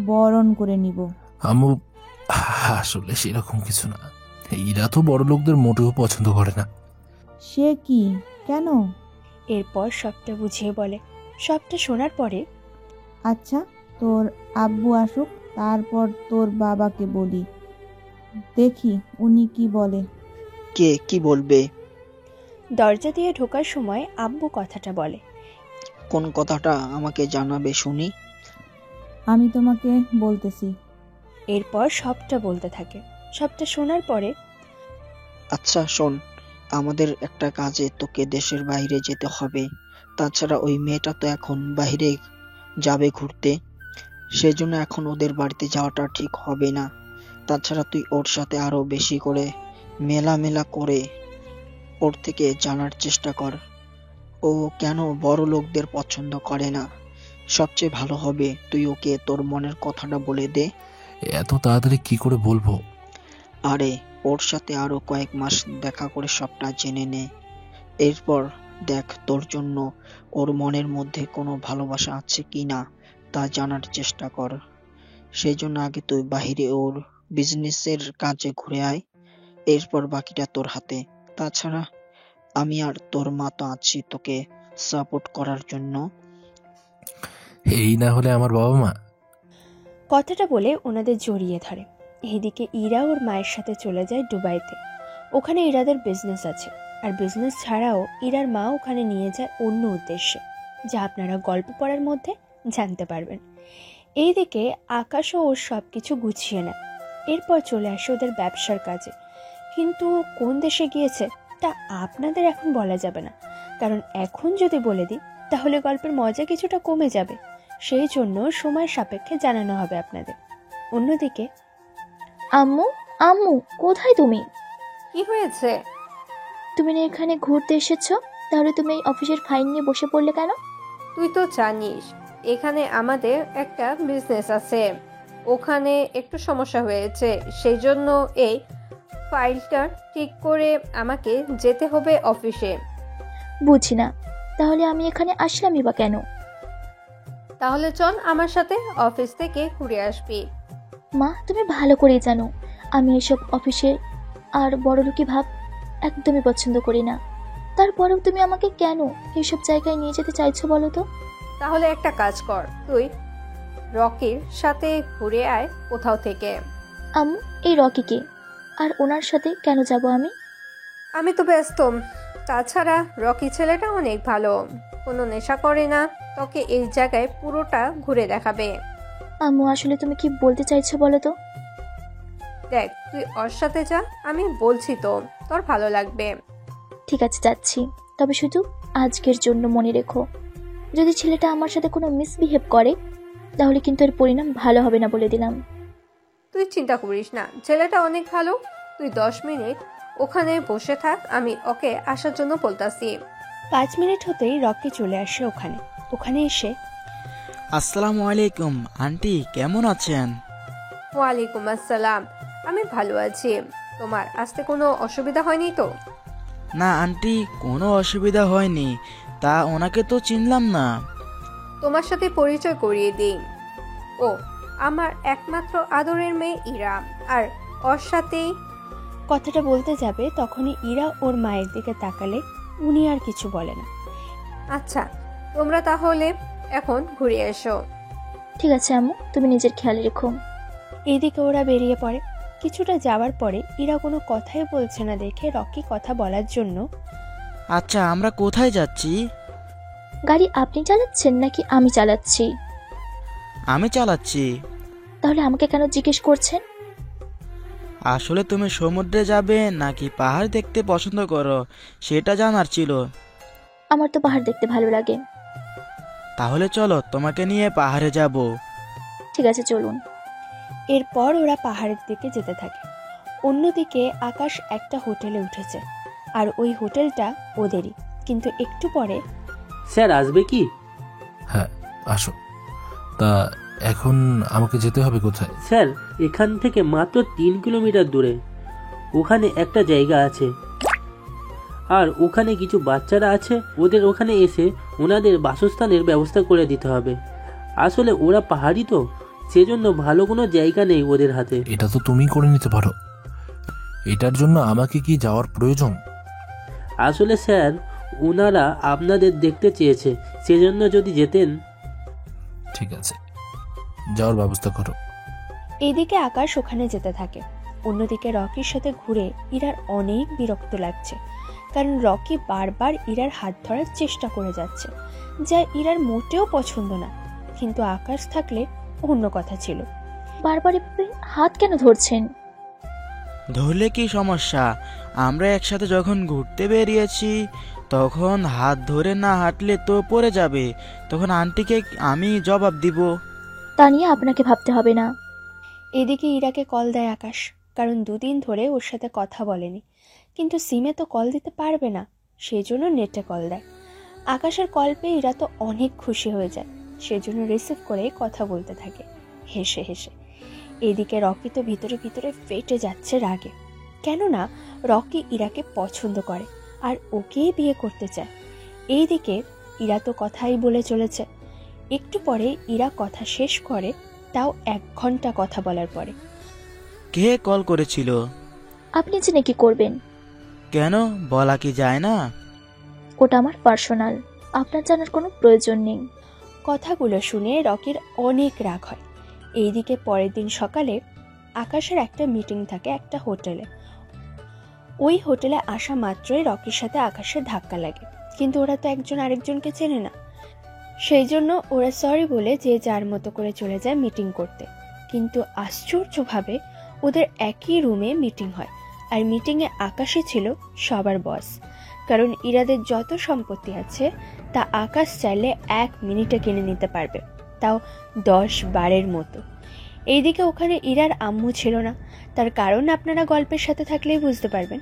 বরণ করে নিব। আম্মু, আসলে সেরকম কিছু না। এরা তো বড় লোকদের মোটেও পছন্দ করে না। সে কি? কেন? এরপর সবটা বুঝিয়ে বলে। সবটা শোনার পরে আচ্ছা, তোর আব্বু আসুক, তারপর তোর বাবাকে বলি, দেখি উনি কি বলে। কে কি বলবে? দরজা দিয়ে ঢোকার সময় আব্বু কথাটা বলে। কোন কথাটা আমাকে জানাবে শুনি। আমি তোমাকে বলতেছি। এরপর সবটা বলতে থাকে। সবটা শোনার পরে আচ্ছা শোন, আমাদের একটা কাজে তোকে দেশের বাইরে যেতে হবে। তাছাড়া ওই মেয়েটা তো এখন বাইরে যাবে ঘুরতে, সেজন্য এখন ওদের বাড়িতে যাওয়াটা ঠিক হবে না। তাছাড়া তুই ওর সাথে আরো বেশি করে মেলামেলা করে ওর থেকে জানার চেষ্টা কর ও কেন বড় লোকদের পছন্দ করে না। সবচেয়ে ভালো হবে তুই ওকে তোর মনের কথাটা বলে দে। এত তাড়াতাড়ি কি করে বলবো? আরে ওর সাথে আরো কয়েক মাস দেখা করে সবটা জেনে নে। এরপর দেখ তোর জন্য ওর মনের মধ্যে কোনো ভালোবাসা আছে কিনা তা জানার চেষ্টা কর। সেই জন্য আগে তুই বাহিরে ওর বিজনেসের কাজে ঘুরে আয়, এরপর বাকিটা তোর হাতে। তাছাড়া আমি আর তোর মা তো আছি তোকে সাপোর্ট করার জন্য। এই না হলে আমার বাবা মা। কথাটা বলে ওনাদের জড়িয়ে ধরে। এদিকে ইরা ওর মায়ের সাথে চলে যায় দুবাইতে। ওখানে ইরাদের বিজনেস আছে। আর বিজনেস ছাড়াও ইরার মা ওখানে নিয়ে যায় অন্য উদ্দেশ্যে, যা আপনারা গল্প পড়ার মধ্যে জানতে পারবেন। এইদিকে আকাশও ওর সব কিছু গুছিয়ে নেয়। এরপর চলে আসে ওদের ব্যবসার কাজে। কিন্তু কোন দেশে গিয়েছে তা আপনাদের এখন বলা যাবে না, কারণ এখন যদি বলে দিই তাহলে গল্পের মজা কিছুটা কমে যাবে। সেই জন্য সময়ের সাপেক্ষে জানানো হবে আপনাদের। অন্যদিকে আম্মু, আম্মু কোথায় তুমি? কি হয়েছে? তুমি না এখানে ঘুরতে এসেছো, তাহলে তুমি এই অফিসের ফাইল নিয়ে বসে পড়লে কেন? তুই তো জানিস এখানে আমাদের একটা বিজনেস আছে, ওখানে একটু সমস্যা হয়েছে, সেই জন্য এই ফাইলটা ঠিক করে আমাকে যেতে হবে অফিসে। বুঝি না, তাহলে আমি এখানে আসলামই বা কেন? তাহলে চল আমার সাথে অফিস থেকে ঘুরে আসবি। মা, তুমি ভালো করেই জানো আমি এসব অফিসে আর বড়লোকি ভাব একদমই পছন্দ করি না। তারপরেও তুমি আমাকে কেন এইসব জায়গায় নিয়ে যেতে চাইছো বলো তো? তাহলে একটা কাজ কর, তুই রকির সাথে ঘুরে আয় কোথাও থেকে। আম্মু, এই রকিকে আর ওনার সাথে কেন যাব আমি? আমি তো ব্যস্ত। তাছাড়া রকি ছেলেটা অনেক ভালো, কোনো নেশা করে না, তোকে এই জায়গায় পুরোটা ঘুরে দেখাবে। আম্মু, আসলে তুমি কি বলতে চাইছো বলো তো? দেখ, তুই ওর সাথে যা, আমি বলছি তো তোর ভালো লাগবে। ঠিক আছে, যাচ্ছি। তবে শুধু আজকের জন্য মনে রেখো, যদি ছেলেটা আমার সাথে কোনো মিসবিহেভ করে তাহলে কিন্তু এর পরিণাম ভালো হবে না, বলে দিলাম। তুই চিন্তা করিস না, ছেলেটা অনেক ভালো। তুই 10 মিনিট ওখানে বসে থাক, আমি ওকে আসার জন্য বলতাছি। 5 মিনিট হতেই রকি চলে আসে ওখানে এসে আসসালামু আলাইকুম আন্টি, কেমন আছেন? ওয়ালাইকুম আসসালাম, আমি ভালো আছি। তোমার আসতে কোনো অসুবিধা হয়নি তো? না আন্টি, কোনো অসুবিধা হয়নি। তা ওনাকে তো চিনলাম না। তোমার সাথে পরিচয় করিয়ে দিই, ও আমার একমাত্র আদরের মেয়ে ইরা। আর ওর সাথেই কথাটা বলতে যাবে তখনই ইরা ওর মায়ের দিকে তাকালে উনি আর কিছু বলে না। আচ্ছা, তোমরা তাহলে এখন ঘুরে এসো। ঠিক আছে আম্মু, তুমি নিজের খেয়াল রেখো। এইদিকে ওরা বেরিয়ে পড়ে। কিছুটা যাওয়ার পরে ইরা কোনো কথাই বলছে না দেখে রকি কথা বলার জন্য, আচ্ছা আমরা কোথায় যাচ্ছি? গাড়ি আপনি চালাচ্ছেন নাকি আমি চালাচ্ছি? আমি চালাচ্ছি। তাহলে আমাকে কেন জিজ্ঞেস করছেন? আসলে তুমি সমুদ্রে যাবে নাকি পাহাড় দেখতে পছন্দ করো সেটা জানার ছিল। আমার তো পাহাড় দেখতে ভালো লাগে। তাহলে চলো তোমাকে নিয়ে পাহাড়ে যাব। ঠিক আছে, চলুন। এরপর ওরা পাহাড়ের দিকে যেতে থাকে। অন্যদিকে আকাশ একটা হোটেলে উঠেছে, আর ওই হোটেলটা ওদেরই। কিন্তু একটু পরে স্যার আসবে কি? হ্যাঁ, আসো। তা এখন আমাকে যেতে হবে কোথায়? স্যার এখান থেকে মাত্র 3 কিলোমিটার দূরে ওখানে একটা জায়গা আছে, আর ওখানে কিছু বাচ্চারা আছে। ওদের ওখানে এসে ওনাদের বাসস্থানের ব্যবস্থা করে দিতে হবে। আসলে ওরা পাহাড়ি তো, সেজন্য ভালো কোনো জায়গা নেই ওদের হাতে। এটা তো তুমি করে নিতে পারো। এটার জন্য আমাকে কি যাওয়ার প্রয়োজন? আসলে স্যার ওনারা আপনাদের দেখতে চেয়েছে, সেজন্য যদি যেতেন। ঠিক আছে, যাওয়ার ব্যবস্থা করো। এইদিকে আকাশ ওখানে যেতে থাকে। অন্যদিকে রকির সাথে ঘুরে ইরার অনেক বিরক্ত লাগছে, কারণ রকি বারবার ইরার হাত ধরার চেষ্টা করে যাচ্ছে, যা ইরার মোটেও পছন্দ না। কিন্তু আকাশ থাকলে অন্য কথা ছিল। বারবার এভাবে হাত কেন ধরছেন? ধরলে কি সমস্যা? আমরা একসাথে যখন ঘুরতে বেরিয়েছি তখন হাত ধরে না হাঁটলে তো পড়ে যাবে, তখন আন্টিকে আমি জবাব দিব। তা নিয়ে আপনাকে ভাবতে হবে না। এদিকে ইরাকে কল দেয় আকাশ, কারণ 2 দিন ধরে ওর সাথে কথা বলেনি। কিন্তু সিমে তো কল দিতে পারবে না, সেই জন্য নেটে কল দেয়। আকাশের কল পেয়ে ইরা তো অনেক খুশি হয়ে যায়, সেজন্য রিসিভ করে কথা বলতে থাকে হেসে হেসে। এদিকে রকি তো ভিতরে ভিতরে ফেটে যাচ্ছে রাগে, কেননা রকি ইরাকে পছন্দ করে আর ওকেই বিয়ে করতে চায়। এইদিকে ইরা তো কথাই বলে চলেছে। একটু পরে ইরা কথা শেষ করে, তাও 1 ঘন্টা কথা বলার পরে। কে কল করেছিল? আপনি জেনে কি করবেন? কেন, বলা কি যায় না? ওটা আমার পার্সোনাল, আপনার জানার কোনো প্রয়োজন নেই। কথাগুলো শুনে রকির অনেক রাগ হয়। এইদিকে পরের দিন সকালে আকাশের একটা মিটিং থাকে একটা হোটেলে। ওই হোটেলে আসা মাত্রই রকির সাথে আকাশের ধাক্কা লাগে, কিন্তু ওরা তো একজন আরেকজনকে চেনে না। সেই জন্য ওরা সরি বলে যে যার মতো করে চলে যায় মিটিং করতে। কিন্তু আশ্চর্যভাবে ওদের একই রুমে মিটিং হয়, আর মিটিংয়ে আকাশই ছিল সবার বস। কারণ ইরাদের যত সম্পত্তি আছে তা আকাশ চাইলে 1 মিনিটে কিনে নিতে পারবে, তাও 10 বারের মতো। এইদিকে ওখানে ইরার আম্মু ছিল না, তার কারণ আপনারা গল্পের সাথে থাকলেই বুঝতে পারবেন।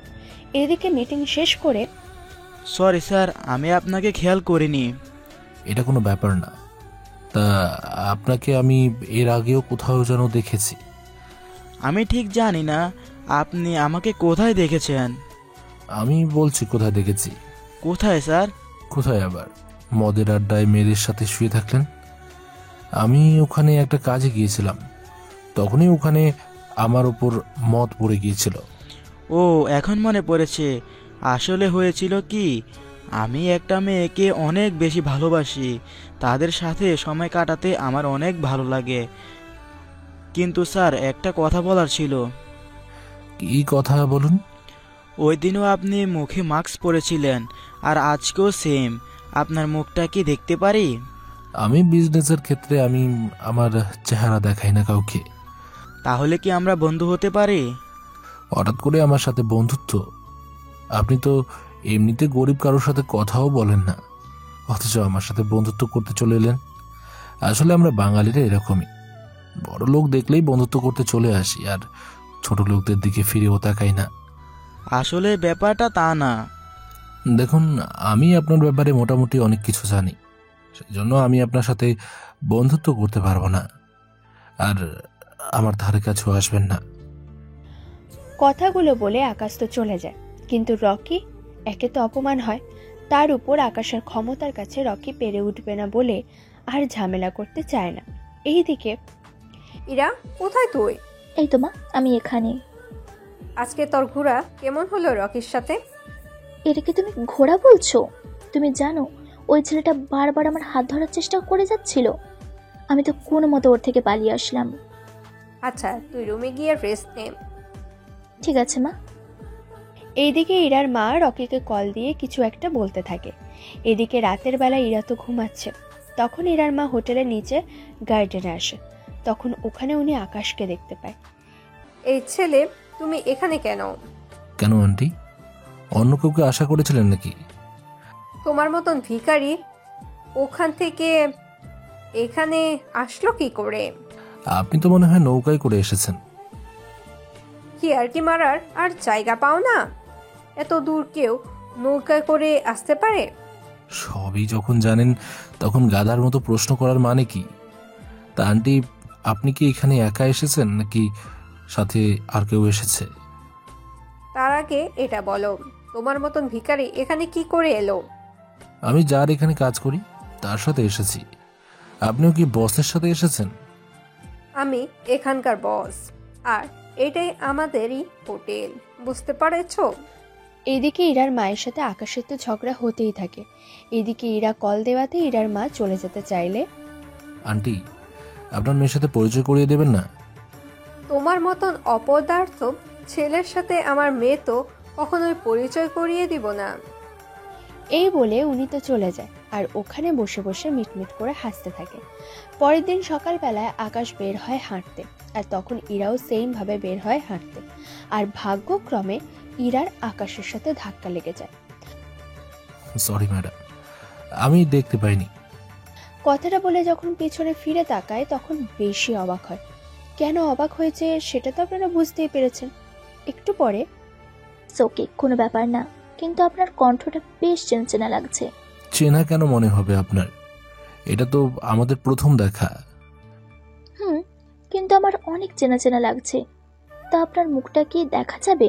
এদিকে মিটিং শেষ করে, সরি স্যার, আমি আপনাকে খেয়াল করিনি। এটা কোনো ব্যাপার না। তা আপনাকে আমি এর আগেও কোথাও যেন দেখেছি। আমি ঠিক জানি না আপনি আমাকে কোথায় দেখেছেন। আমি বলছি কোথায় দেখেছি। কোথায় স্যার? কোথায় আবার? মদের আড্ডায় মেয়েদের সাথে শুয়ে থাকলেন। আমি ওখানে একটা কাজে গিয়েছিলাম, তখনই ওখানে আমার ওপর মদ পড়ে গিয়েছিল। ও, এখন মনে পড়েছে। আসলে হয়েছিল কি, আমি একটা মেয়েকে অনেক বেশি ভালোবাসি, তাদের সাথে সময় কাটাতে আমার অনেক ভালো লাগে। কিন্তু স্যার, একটা কথা বলার ছিল। কি কথা বলুন? ওই দিনও আপনি মুখে মাস্ক পরেছিলেন, আর আজকেও সেম। আপনার মুখটা কি দেখতে পারি? আমি বিজনেসের ক্ষেত্রে আমি আমার চেহারা দেখাই না কাউকে। তাহলে কি আমরা বন্ধু হতে পারি? হঠাৎ করে আমার সাথে বন্ধুত্ব? আপনি তো এমনিতে গরিব কারোর সাথে কথাও বলেন না, অথচ আমার সাথে বন্ধুত্ব করতে চলে এলেন। আসলে আমরা বাঙালিরা এরকমই, বড় লোক দেখলেই বন্ধুত্ব করতে চলে আসি, আর ছোট লোকদের দিকে ফিরেও তাকাই না। আসলে ব্যাপারটা তা না। দেখুন, আমি আপনার ব্যাপারে মোটামুটি অনেক কিছু জানি, সেজন্য আমি আপনার সাথে বন্ধুত্ব করতে পারবো না, আর আমার ধারে কাছেও আসবেন না। কথাগুলো বলে আকাশ তো চলে যায়। কিন্তু রকি একে তো অপমান হয়, তার উপর আকাশের ক্ষমতার কাছে রকি পেরে উঠবে না বলে আর ঝামেলা করতে চায় না। এইদিকে, ইরা, কোথায় তুই? এই তো মা, আমি এখানে। আজকে তোর ঘোরা কেমন হলো রকির সাথে? এটাকে তুমি ঘোড়া বলছো? তুমি জানো ওই ছেলেটা বারবার আমার হাত ধরার চেষ্টা করে যাচ্ছিল। আমি তো কোনো মতো ওর থেকে পালিয়ে আসলাম। আচ্ছা, তুই রুমে গিয়ে রেস্ট নে। ঠিক আছে মা। এইদিকে ইরার মা রকিকে কল দিয়ে কিছু একটা বলতে থাকে। এদিকে রাতের বেলা ইরা তো ঘুমাচ্ছে। তখন ইরার মা হোটেলের নিচে গার্ডেনে আসে। তখন ওখানে উনি আকাশকে দেখতে পায়। এই ছেলে, তুমি এখানে কেন? কেন আন্টি, অন্য কাউকে আশা করেছিলেন নাকি? তোমার মতন ভিখারি ওখান থেকে এখানে আসলো কি করে? আপনি তো মনে হয় নৌকায় করে এসেছেন। কি আর কি মারার আর জায়গা পাও না? এত দূর কেউ নৌকায় করে আসতে পারে? সবই যখন জানেন তখন গাধার মতো প্রশ্ন করার মানে কি? তা আন্টি, আপনি কি এখানে একা এসেছেন নাকি সাথে আর কেউ এসেছে? তার আগে এটা বলো, তোমার মতন ভিখারি এখানে কি করে এলো? আমি যার এখানে কাজ করি তার সাথে এসেছি। আপনিও কি বসের সাথে এসেছেন? আমি এখানকার বস, আর এটাই আমাদেরই হোটেল, বুঝতে পারছো? এইদিকে ইরার মায়ের সাথে আকাশের তো ঝগড়া হতেই থাকে। এদিকে ইরা কল দেওয়াতে ইরার মা চলে যেতে চাইলে, আন্টি, আপনার মেয়ের সাথে পরিচয় করিয়ে দেবেন না? তোমার মতন অপদার্থ ছেলের সাথে আমার মেয়ে তো কখনোই পরিচয় করিয়ে দিব না। এই বলে উনি তো চলে যায় আর ওখানে বসে বসে মিটমিট করে হাসতে থাকে। পরের দিন সকালবেলায় আকাশ বের হয় হাঁটতে, আর তখন ইরাও সেম ভাবে বের হয় হাঁটতে। আর ভাগ্যক্রমে ইরার আকাশের সাথে ধাক্কা লেগে যায়। সরি ম্যাডাম, আমি দেখতে পাইনি। কথাটা বলে যখন পেছনে ফিরে তাকায় তখন বেশি অবাক হয়। কেন অবাক হয়েছে সেটা তো আপনারা বুঝতেই পেরেছেন। একটু পরে, ওকে, কোনো ব্যাপার না, কিন্তু আপনার কণ্ঠটা বেশ চেনা লাগছে। চেনা কেন মনে হবে আপনার? এটা তো আমাদের প্রথম দেখা। কিন্তু আমার অনেক চেনা লাগছে। তা আপনার মুখটা কি দেখা যাবে?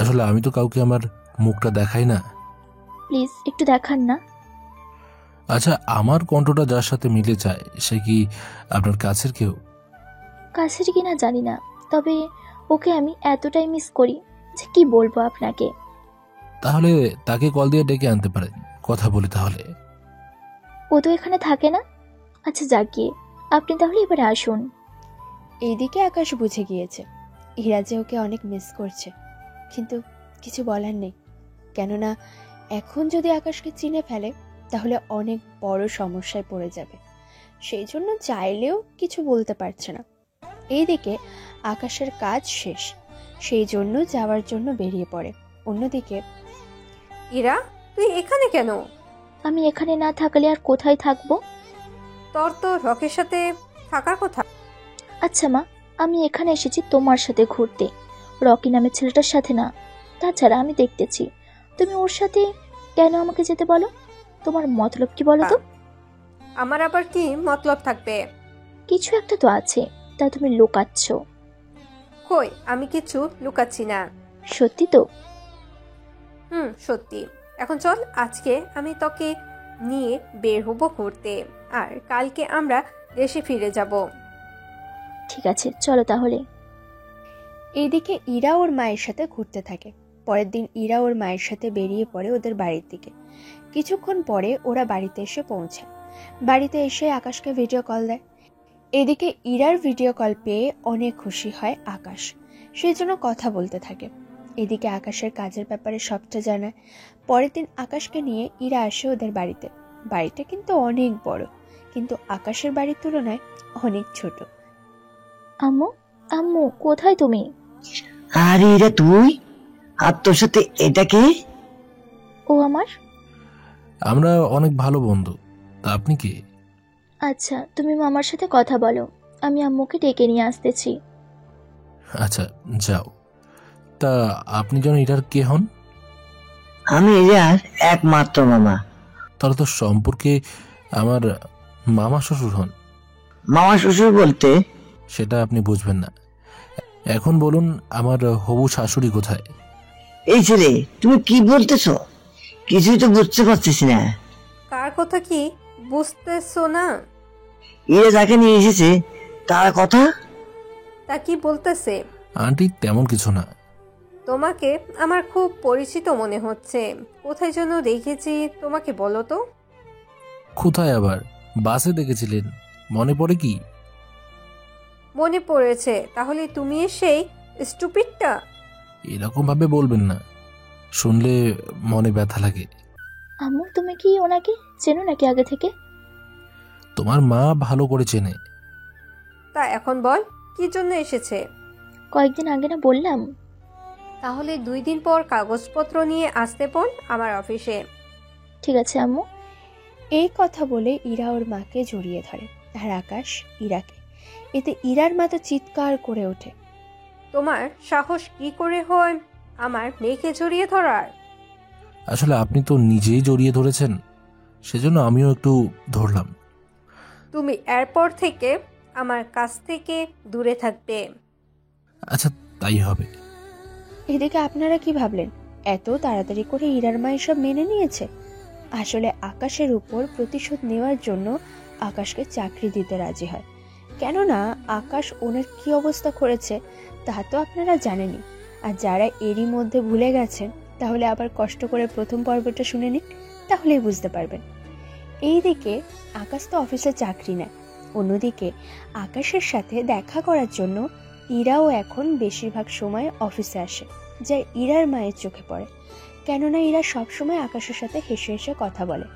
আসলে আমি তো কাউকে আমার মুখটা দেখাই না। প্লিজ একটু দেখান না। আচ্ছা, আমার কণ্ঠটা যার সাথে মিলে যায় সে কি আপনার কাছের কেউ? কাছের কিনা জানি না, তবে ওকে আমি এতটাই মিস করি যে কি বলবো আপনাকে। তাহলে তাকে কল দিয়ে ডেকে আনতে পারেন, কথা বলি তাহলে। ও তো এখানে থাকে না। আচ্ছা যাক গিয়ে, আপনি তাহলে এবারে আসুন। এইদিকে আকাশ বুঝে গিয়েছে ইরা যে ওকে অনেক মিস করছে, কিন্তু কিছু বলার নেই। কেননা এখন যদি আকাশকে চিনে ফেলে তাহলে অনেক বড় সমস্যায় পড়ে যাবে। সেই জন্য চাইলেও কিছু বলতে পারছে না। এইদিকে আকাশের কাজ শেষ, সেই জন্য যাওয়ার জন্য বেরিয়ে পড়ে। অন্যদিকে, ইরা, তুই এখানে কেন? আমি এখানে না থাকলে আর কোথায় থাকবো? তোর তো রকের সাথে থাকার কথা। আচ্ছা মা, আমি এখানে এসেছি তোমার সাথে ঘুরতে, রকি নামের ছেলেটার সাথে না। তাছাড়া আমি দেখতেছি তুমি ওর সাথে, কেন আমাকে যেতে বলো? তোমার মতলব কি বলো তো? আমার আবার কি মতলব থাকবে? কিছু একটা তো আছে, তা তুমি লুকাচ্ছ। কই, আমি কিছু লুকাচ্ছি না। সত্যি তো? সত্যি। এখন চল, আজকে আমি তোকে নিয়ে বের হবো ঘুরতে, আর কালকে আমরা দেশে ফিরে যাব। ঠিক আছে, চলো তাহলে। এইদিকে ইরা ওর মায়ের সাথে ঘুরতে থাকে। পরের দিন ইরা ওর মায়ের সাথে বেরিয়ে পড়ে ওদের বাড়ির দিকে। কিছুক্ষণ পরে ওরা বাড়িতে এসে পৌঁছায়। বাড়িতে এসে আকাশকে ভিডিও কল দেয়। এদিকে ইরার ভিডিও কল পেয়ে অনেক খুশি হয় আকাশ, সেই জন্য কথা বলতে থাকে। এদিকে আকাশের কাজের ব্যাপারে সবটা জানায়। পরের দিন আকাশকে নিয়ে ইরা আসে ওদের বাড়িতে। বাড়িটা কিন্তু অনেক বড়, কিন্তু আকাশের বাড়ির তুলনায় অনেক ছোট। আম্মু, আম্মু কোথায় তুমি? আরে রে তুই, আর তোর সাথে এটা কে? ও আমার। আমরা অনেক ভালো বন্ধু। তা আপনি কে? আচ্ছা, তুমি মামার সাথে কথা বলো, আমি আম্মুকে ডেকে নিয়ে আসতেছি। আচ্ছা যাও। তা আপনি যেন এটার কে হন? আমি এর একমাত্র মামা। তাহলে তো সম্পর্কে আমার মামা শ্বশুর হন। মামা শ্বশুর বলতে? সেটা আপনি বুঝবেন না। এখন বলুন, আমার হবু শাশুড়ি কোথায়? এই ছেলে, তুমি কি বলতেছ? কিছুই তো বুঝতে পারছিস না। কার কথা কি বুঝতেছো না? এরা যাকে নিয়ে এসেছে তার কথা। তা কি বলতেছে? আন্টি তেমন কিছু না। তোমাকে আমার খুব পরিচিত মনে হচ্ছে। কোথায় যেন দেখেছি তোমাকে, বলো তো? কোথায় আবার? বাসে দেখেছিলেন, মনে পড়ে কি? মনে পড়েছে। তাহলে তুমি সেই স্টুপিডটা? এরকম ভাবে বলবেন না, শুনলে মনে ব্যথা লাগে। আম্মু, তুমি কি ওনাকে চেনো নাকি আগে থেকে? তোমার মা ভালো করে চেনে। তা এখন বল, কি জন্য এসেছে? কয়েকদিন আগে না বললাম? তাহলে 2 দিন পর কাগজপত্র নিয়ে আসতে বল আমার অফিসে। ঠিক আছে আম্মু। এই কথা বলে ইরা ওর মাকে জড়িয়ে ধরে, আর আকাশ ইরাকে। এতে ইরার মা তো চিৎকার করে ওঠে। তোমার সাহস কি করে হয় আমার মেয়েকে জড়িয়ে ধরার? আসলে আপনি তো নিজেই জড়িয়ে ধরেছেন, সেজন্য আমিও একটু ধরলাম। তুমি এরপর থেকে আমার কাছ থেকে দূরে থাকবে। আচ্ছা, তাই হবে। এদিকে আপনারা কি ভাবলেন এত তাড়াতাড়ি করে ইরার মা এসব মেনে নিয়েছে? আসলে আকাশের উপর প্রতিশোধ নেওয়ার জন্য আকাশকে চাকরি দিতে রাজি হয়। কেননা আকাশ ওনার কি অবস্থা করেছে তা তো আপনারা জানেনই। আর যারা এরই মধ্যে ভুলে গেছেন, তাহলে আবার কষ্ট করে প্রথম পর্বটা শুনে নিন, তাহলেই বুঝতে পারবেন। এইদিকে আকাশ তো অফিসে চাকরি নেয়, অন্যদিকে আকাশের সাথে দেখা করার জন্য ইরাও এখন বেশিরভাগ সময় অফিসে আসে, যা ইরার মায়ের চোখে পড়ে। কেননা ইরা সবসময় আকাশের সাথে হেসে হেসে কথা বলে,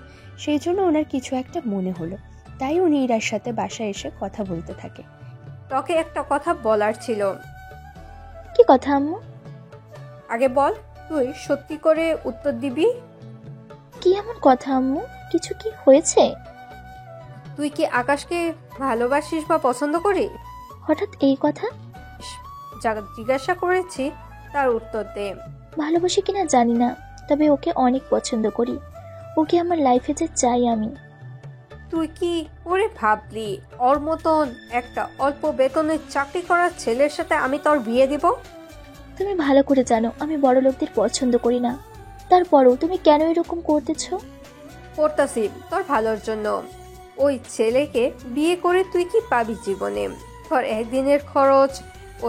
সেই জন্য ওনার কিছু একটা মনে হলো, তাই উনি ইরার সাথে বাসায় এসে কথা বলতে থাকে। তোকে একটা কথা বলার ছিল। কি কথা আম্মু? আগে বল, তুই সত্যি করে উত্তর দিবি। কি এমন কথা আম্মু? কিছু কি হয়েছে? তুই কি আকাশকে ভালোবাসিস বা পছন্দ করিস? হঠাৎ এই কথা? যা জিজ্ঞাসা করেছি তার উত্তর দে। ভালোবাসি কিনা জানি না, তবে ওকে অনেক পছন্দ করি। ওকে আমার লাইফে যে চাই আমি। তুই কি ওরে ভাবলি ওর মতন একটা অল্প বেতনের চাকরি করার ছেলের সাথে আমি তোর বিয়ে দিব? তুমি ভালো করে জানো আমি বড় লোকদের পছন্দ করি না। তারপরও তুমি কেন এরকম করতেছো? করতাছি তোর ভালোর জন্য। ওই ছেলেকে বিয়ে করে তুই কি পাবি জীবনে? তোর একদিনের খরচ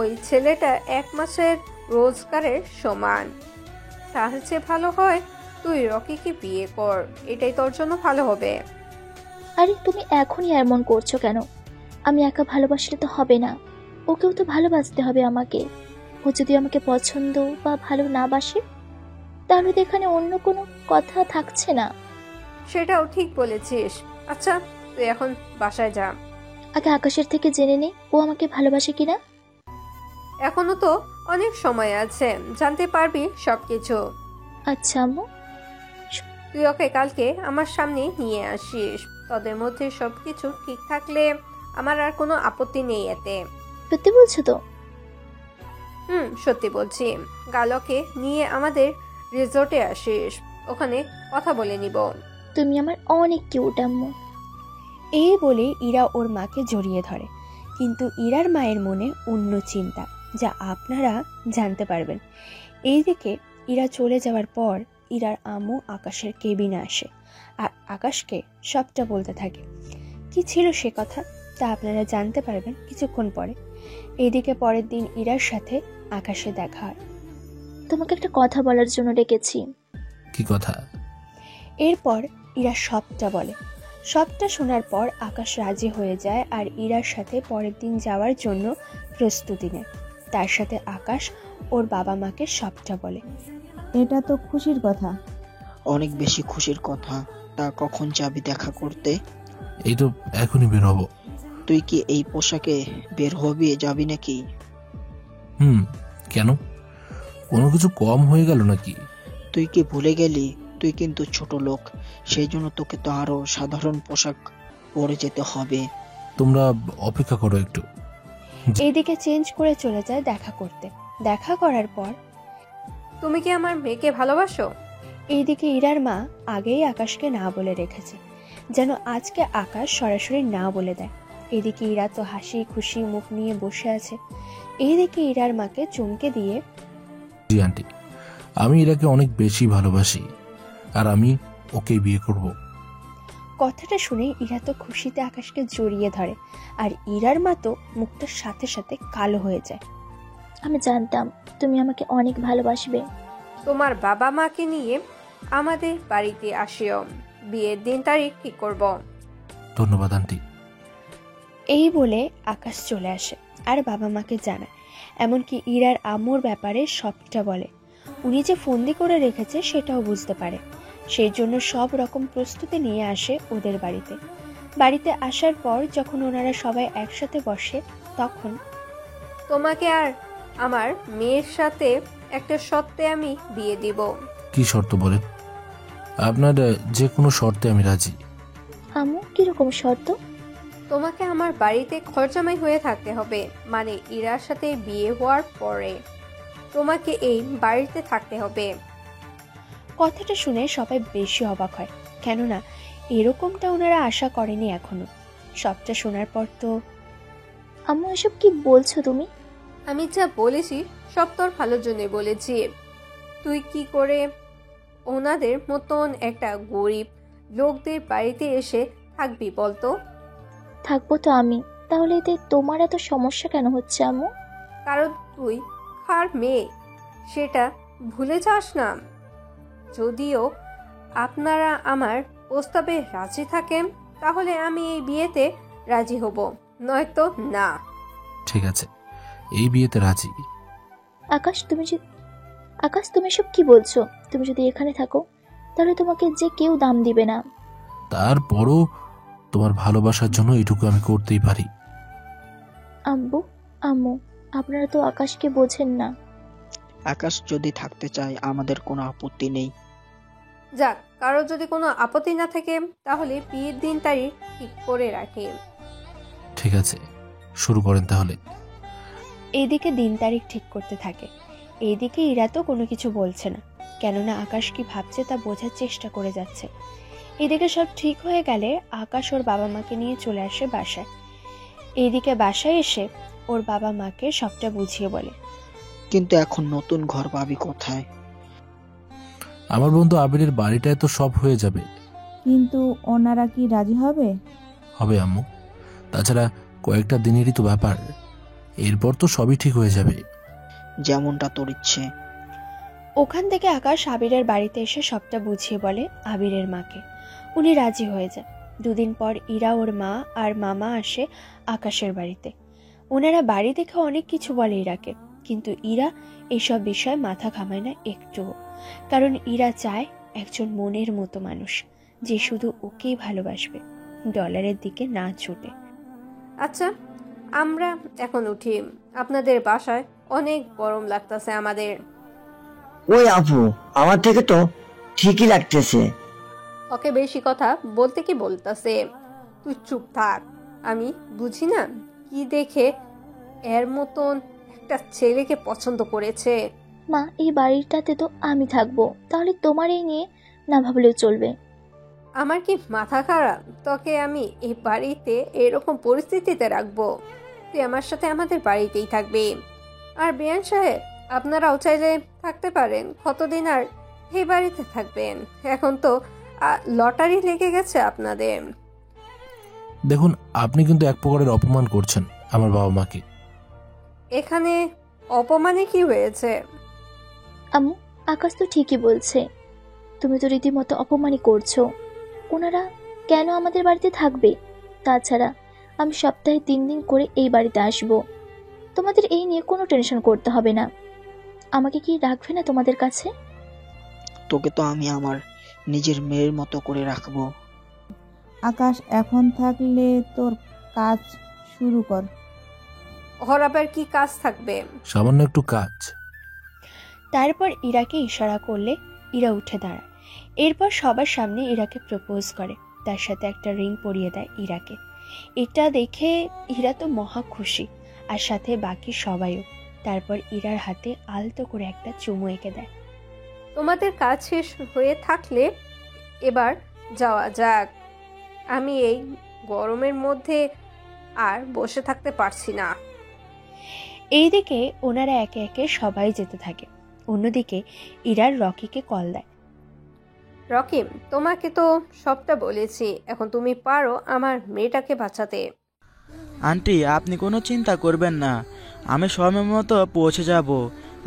ওই ছেলেটা 1 মাসের রোজগারের সমান। তার চেয়ে ভালো হয় তুই রকিকে বিয়ে কর, এটাই তোর জন্য ভালো হবে। আরে তুমি এখনই এমন করছো কেন? আমি একা ভালোবাসলে তো হবে না, ওকেও তো ভালোবাসতে হবে আমাকে। ও যদি আমাকে পছন্দ বা ভালো না বাসে, তাহলে তো এখানে অন্য কোনো কথা থাকছে না। সেটাও ঠিক বলেছিস। আচ্ছা, তুই এখন বাসায় যা। আগে আকাশের থেকে জেনে নে ও আমাকে ভালোবাসে কিনা। এখনো তো অনেক সময় আছে, জানতে পারবি সবকিছু। আচ্ছা আম্মু। তুই ওকে কালকে আমার সামনে নিয়ে আসিস। তোদের মধ্যে সবকিছু ঠিক থাকলে আমার আর কোনো আপত্তি নেই এতে। সত্যি বলছো তো? সত্যি বলছি। গালকে নিয়ে আমাদের রিসোর্টে আসিস, ওখানে কথা বলে নিব। তুমি আমার অনেক কিউট আম্মু। এই বলে ইরা ওর মাকে জড়িয়ে ধরে, কিন্তু ইরার মায়ের মনে অন্য চিন্তা, যা আপনারা জানতে পারবেন। এইদিকে ইরা চলে যাওয়ার পর ইরার আম্মু আকাশের কেবিনে আসে আর আকাশকে সবটা বলতে থাকে। কি ছিল সে কথা তা আপনারা জানতে পারবেন কিছুক্ষণ পরে। এইদিকে পরের দিন ইরার সাথে আকাশে দেখা হয়। তোমাকে একটা কথা বলার জন্য ডেকেছি। কি কথা? এরপর ইরা সবটা বলে। সবটা শোনার পর আকাশ রাজি হয়ে যায় আর ইরার সাথে পরের দিন যাওয়ার জন্য প্রস্তুতি নেয়। তার সাথে আকাশ ওর বাবা মাকে সবটা বলে। এটা তো খুশির কথা। অনেক বেশি খুশির কথা। তা কখন যাবি দেখা করতে? এই তো এখনই বের হবো। তুই কি এই পোশাকে বের হবি, যাবি নাকি? কেন? কোনো কিছু কম হয়ে গেল নাকি? তুই কি ভুলে গেলি তুই কিন্তু ছোট লোক, সেই জন্য তোকে তো আরো সাধারণ পোশাক পরে যেতে হবে। তোমরা অপেক্ষা করো একটু। এইদিকে চেঞ্জ করে চলে যায় দেখা করতে। দেখা করার পর, তুমি কি আমার মেয়েকে ভালোবাসো? এইদিকে ইরার মা আগেই আকাশকে না বলে রেখেছে, যেন আজকে আকাশ সরাসরি না বলে দেয়। এদিকে ইরা তো হাসি খুশি মুখ নিয়ে বসে আছে। এইদিকে ইরার মাকে চমকে দিয়ে, জি আন্টি, আমি ইরাকে অনেক বেশি ভালোবাসি আর আমি ওকে বিয়ে করব। কথাটা শুনে ইরা তো খুশিতে আকাশকে জড়িয়ে ধরে আর ইরার মা তো মুখটার সাথে সাথে কালো হয়ে যায়। আমি জানতাম তুমি আমাকে অনেক ভালোবাসবে। তোমার বাবা মাকে নিয়ে আমাদের বাড়িতে আসিও, বিয়ের দিন তারিখ ঠিক করব। ধন্যবাদ আন্টি। এই বলে আকাশ চলে আসে আর বাবা মাকে জানায়, এমনকি ইরার আম্মুর ব্যাপারে সবটা বলে। উনি যে ফন্দি করে রেখেছে সেটাও বুঝতে পারে, সেই জন্য সব রকম প্রস্তুতি নিয়ে আসে ওদের বাড়িতে। বাড়িতে আসার পর যখন ওনারা সবাই একসাথে বসে, তখন তোমাকে আর আমার মেয়ের সাথে একটা শর্তে আমি বিয়ে দিব। কি শর্ত বলেন? আপনার যে কোনো শর্তে আমি রাজি। আম্মু, কিরকম শর্ত? তোমাকে আমার বাড়িতে খরচামাই হয়ে থাকতে হবে, মানে ইরার সাথে বিয়ে হওয়ার পরে তোমাকে এই বাড়িতে থাকতে হবে। কথাটা শুনে সবাই বেশি অবাক হয়, কেননা এরকমটা ওনারা আশা করেনি এখনো। সবটা শোনার পর তো আম্মু, এসব কি বলছো তুমি? আমি যা বলেছি সব তোর ভালোর জন্য বলেছি। তুই কি করে ওনাদের মতন একটা গরিব লোকদের বাড়িতে এসে থাকবি বলতো? থাকবো তো আমি, তাহলে এতে তোমার এত সমস্যা কেন হচ্ছে আম্মু? কারণ তুই কার মেয়ে সেটা ভুলে যাস না। যদিও আপনারা আমার প্রস্তাবে রাজি থাকেন তাহলে আমি এই বিয়েতে রাজি হব, নয়তো না। ঠিক আছে, এই বিয়েতে রাজি। আকাশ, তুমি সব কি বলছো? তুমি যদি এখানে থাকো তাহলে তোমাকে যে কেউ দাম দিবে না। তারপরও তোমার ভালোবাসার জন্য এটুকু আমি করতেই পারি। আম্মু, আপনারা তো আকাশকে বোঝেন না। আকাশ যদি থাকতে চায় আমাদের কোনো আপত্তি নেই। যাক, কারো যদি কোনো আপত্তি না থাকে তাহলে বিয়ের দিন তারিখ ঠিক করে রাখি। ঠিক আছে, শুরু করেন তাহলে। এইদিকে দিন তারিখ ঠিক করতে থাকে। এইদিকে ইরা তো কোনো কিছু বলছে না, কেননা আকাশ কি ভাবছে তা বোঝার চেষ্টা করে যাচ্ছে। এদিকে সব ঠিক হয়ে গেলে আকাশ ওর বাবা মাকে নিয়ে চলে আসে বাসায়। এইদিকে বাসায় এসে ওর বাবা মাকে সবটা বুঝিয়ে বলে। কিন্তু এখন নতুন ঘর পাবি কোথায়? আমার বন্ধু আবিরের বাড়িটায় তো সব হয়ে যাবে। কিন্তু ওনারা কি রাজি হবে? হবে আম্মু, তাছাড়া কয়েকটা দিনেরই তো ব্যাপার, এরপর তো সবই ঠিক হয়ে যাবে। যেমনটা তোর ইচ্ছে। ওখান থেকে আকাশ আবিরের বাড়িতে এসে সবটা বুঝিয়ে বলে আবিরের মাকে। উনি রাজি হয়ে যায়। দুদিন পর ইরা, ওর মা আর মামা আসে আকাশের বাড়িতে। ওনারা বাড়ি দেখে অনেক কিছু বলে ইরাকে, কিন্তু ইরা এইসব বিষয়ে মাথা ঘামায় না একটুও। কারণ ইরা চায় একজন মনের মতো মানুষ, যে শুধু ওকেই ভালোবাসবে, ডলারের দিকে না ছুটে। আচ্ছা, আমরা এখন উঠি, আপনাদের বাসায় অনেক গরম লাগতেছে আমাদের। ওই আপু, আমার থেকে তো ঠিকই লাগতেছে। ওকে বেশি কথা বলতে কি বলতাছে, তুই চুপ থাক। আমি বুঝি না কি দেখে এর মতন একটা ছেলেকে পছন্দ করেছে। মা, এই বাড়িটাতে তো আমি থাকবো, তাহলে তোমার এই নিয়ে না ভাবলেও চলবে। আমার কি মাথা খারাপ? তোকে আমি এই বাড়িতে এরকম পরিস্থিতিতে রাখবো? তুই আমার সাথে আমাদের বাড়িতেই থাকবি। আর বিয়ান সাহেব, আপনারাও চাইলে থাকতে পারেন, কতদিন আর এই বাড়িতে থাকবেন? এখন তো লটারি লেগে গেছে আপনাদের। দেখুন, আপনি কিন্তু এক প্রকারের অপমান করছেন আমার বাবা মাকে। এখানে অপমানে কি হয়েছে? আম্মু, আকাশ তো ঠিকই বলছে, তুমি তো রীতিমতো অপমানই করছো। ওনারা কেন আমাদের বাড়িতে থাকবে? তাছাড়া আমি সপ্তাহে 3 দিন করে এই বাড়িতে আসব। তোমাদের এই নিয়ে কোনো টেনশন করতে হবে না। আমাকে কি রাখবে না তোমাদের কাছে? তোকে তো আমি আমার নিজের মেয়ের মতো করে রাখবো। আকাশ, এখন থাকলে তোর কাজ শুরু কর। ওর আবার কি কাজ থাকবে? সামান্য একটু কাজ। তারপর ইরাকে ইশারা করলে ইরা উঠে দাঁড়ায়। এরপর সবার সামনে ইরাকে প্রপোজ করে, তার সাথে একটা রিং পরিয়ে দেয় ইরাকে। এটা দেখে ইরা তো মহা খুশি, আর সাথে বাকি সবাইও। তারপর ইরার হাতে আলতো করে একটা চুমু এঁকে দেয়। তোমাদের কাজ শেষ হয়ে থাকলে এবার যাওয়া যাক। আমি এই গরমের মধ্যে আর বসে থাকতে পারছি না। এইদিকে ওনারা একে একে সবাই যেতে থাকে। অন্যদিকে ইরার রকিকে কল দেয়। রকিম, তোমাকে তো সবটা বলেছি, এখন তুমি পারো আমার মেয়েটাকে বাঁচাতে। আন্টি, আপনি কোনো চিন্তা করবেন না, আমি সময় মতো পৌঁছে যাব,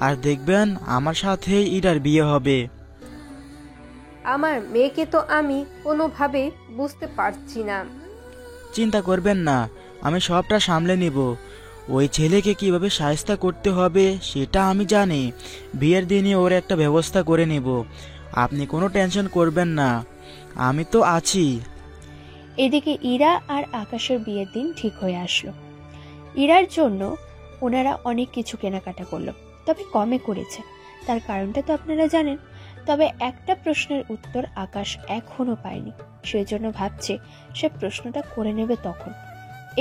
আর দেখবেন আমার সাথেই ইরার বিয়ে হবে। আমার মেয়েকে তো আমি কোনোভাবে বুঝতে পারছি না। চিন্তা করবেন না, আমি সবটা সামলে নিব। ওই ছেলেকে কিভাবে শায়েস্তা করতে হবে সেটা আমি জানি। বিয়ের দিনই ওর একটা ব্যবস্থা করে নিব, আপনি কোনো টেনশন করবেন না, আমি তো আছি। এদিকে ইরা আর আকাশের বিয়ের দিন ঠিক হয়ে আসলো। ইরার জন্য ওনারা অনেক কিছু কেনাকাটা করলো, তবে কমে করেছে। তার কারণটা তো আপনারা জানেন। তবে একটা প্রশ্নের উত্তর আকাশ এখনো পায়নি, সেজন্য ভাবছে সে প্রশ্নটা করে নেবে তখন।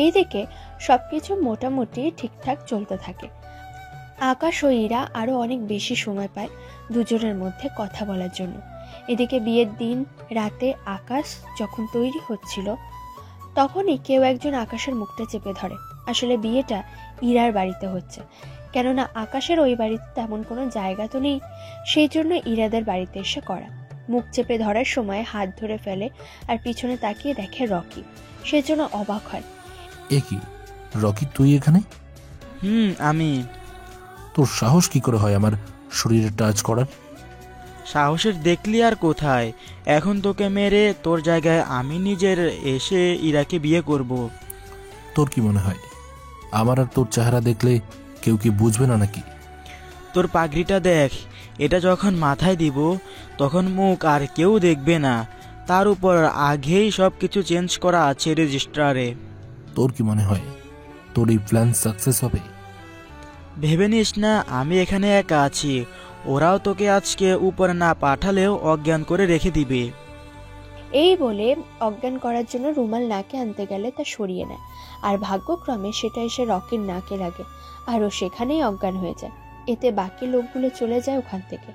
এইদিকে সবকিছু মোটামুটি ঠিকঠাক চলতে থাকে। আকাশ ও ইরা আরো অনেক বেশি সময় পায় দুজনের মধ্যে কথা বলার জন্য। এদিকে বিয়ের দিন রাতে আকাশ যখন তৈরি হচ্ছিল, তখনই কেউ একজন আকাশের মুখটা চেপে ধরে। আসলে বিয়েটা ইরার বাড়িতে হচ্ছে, কেননা আকাশের ওই বাড়িতে তেমন কোনো জায়গা তো নেই, সেই জন্য ইরাদের বাড়িতে এসে করা। মুখ চেপে ধরার সময় হাত ধরে ফেলে আর পিছনে তাকিয়ে দেখে রকি, সেজন্য অবাক হয়। এ কি রকি, তুই এখানে? আমি। তোর সাহস কি করে হয় আমার শরীরে টাচ করার? সাহসের দেখলি আর কোথায়, এখন তোকে মেরে তোর জায়গায় আমি নিজের এসে ইরাকে বিয়ে করব। তোর কি মনে হয় আমার আর তোর চেহারা দেখলে কেউ কি বুঝবে না নাকি? তোর পাগড়িটা দেখ, এটা যখন মাথায় দিব তখন মুখ আর কেউ দেখবে না। তার উপর আগেই সব কিছু চেঞ্জ করা আছে রেজিস্ট্রারে। তোর কি মনে হয় তোর এই প্ল্যান সাকসেস হবে? ভেবে নিস না আমি এখানে একা আছি, ওরাও তোকে আজকে উপরে না পাঠালেও অজ্ঞান করে রেখে দিবে। এই বলে অজ্ঞান করার জন্য রুমাল নাকে আনতে গেলে তা সরিয়ে নেয়, আর ভাগ্যক্রমে সেটা এসে রকির নাকে লাগে, আর ও সেখানেই অজ্ঞান হয়ে যায়। এতে বাকি লোকগুলো চলে যায় ওখান থেকে।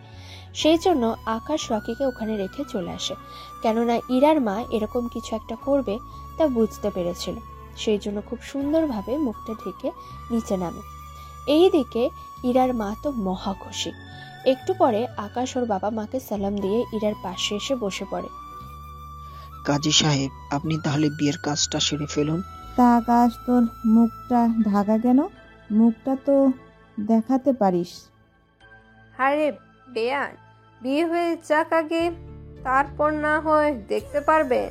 সেই জন্য আকাশ রকিকে ওখানে রেখে চলে আসে, কেননা ইরার মা এরকম কিছু একটা করবে তা বুঝতে পেরেছিল। সেই জন্য খুব সুন্দরভাবে মুখটা ঢেকে নিচে নামে। এইদিকে ইরার মা তো মহা খুশি। একটু পরে আকাশ ওর বাবা মাকে সালাম দিয়ে ইরার পাশে এসে বসে পড়ে। কাজী সাহেব, আপনি তাহলে বিয়ের কাজটা সেরে ফেলুন। তা আকাশ, তোর মুখটা ঢাকা কেন? মুখটা তো দেখাতে পারিস। আরে বেয়ান, বিয়ে হয়ে যাক আগে, তারপর না হয় দেখতে পারবেন।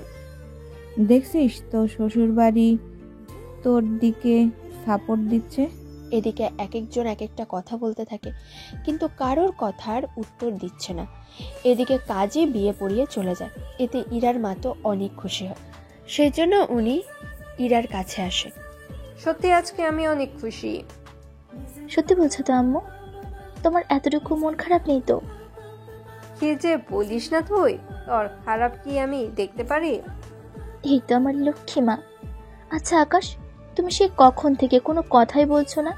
দেখছিস তো শ্বশুর বাড়ি তোর দিকে সাপোর্ট দিচ্ছে। এদিকে এক একজন এক একটা কথা বলতে থাকে, কিন্তু কারোর কথার উত্তর দিচ্ছে না। এদিকে কাজে বিয়ে পড়িয়ে চলে যায়। এতে ইরার মা তো অনেক খুশি হয়, সেই জন্য উনি ইরার কাছে আসে। সত্যি আজকে আমি অনেক খুশি। সত্যি বলছো তো আম্মু? তোমার এতটুকু মন খারাপ নেই তো? কি যে বলিস না তুই, তোর খারাপ কি আমি দেখতে পারি? এই তো আমার লক্ষ্মী মা। আচ্ছা আকাশ, তুমি সে কখন থেকে কোনো কথাই বলছো না?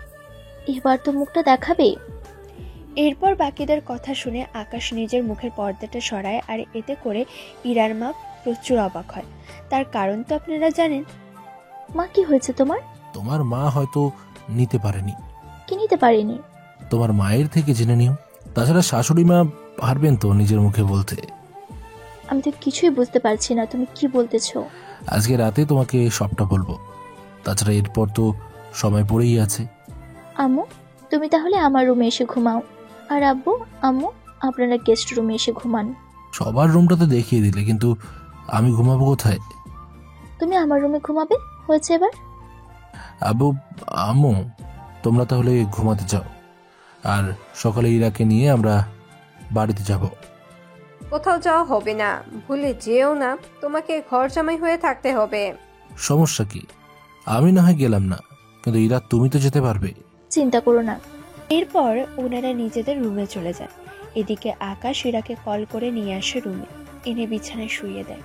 এবার তো মুখটা দেখাবে। এরপর বাকিদের কথা শুনে আকাশ নিজের মুখের পর্দাটা সরায়, আর এতে করে ইরার মা প্রচুর অবাক হয়। তার কারণ তো আপনারা জানেন। মা, কি হয়েছে তোমার? তোমার মা হয়তো নিতে পারেনি। কি নিতে পারেনি? তোমার মায়ের থেকে জেনে নিও। তাছাড়া শাশুড়ি মা পারবেন তো নিজের মুখে বলতে। আমি তো কিছুই বুঝতে পারছি না তুমি কি বলতেছো। আজকে রাতে তোমাকে সবটা বলবো। তাছাড়া এরপর তো সময় পড়েই আছে। আম্মু, তুমি তাহলে আমার রুমে এসে ঘুমাও, আর আব্বু আম্মু আপনারা গেস্ট রুমে এসে ঘুমান। সবার রুমটা তো দেখিয়ে দিলে, কিন্তু আমি ঘুমাবো কোথায়? তুমি আমার রুমে ঘুমাবে, হয়েছে এবার। আব্বু আম্মু, তোমরা তাহলে ঘুমাতে যাও, আর সকালে ইরাকে নিয়ে আমরা বাড়িতে যাব। কোথাও যাওয়া হবে না, ভুলে যেও না, তোমাকে ঘর জামাই হয়ে থাকতে হবে। সমস্যা কি? আমি না হয় গেলাম না, কিন্তু ইরা তুমি তো যেতে পারবে। চিন্তা করো না। এরপর ওনারা নিজেদের রুমে চলে যায়। এদিকে আকাশ ইরাকে কল করে নিয়ে আসে রুমে, এনে বিছানায় শুইয়ে দেয়।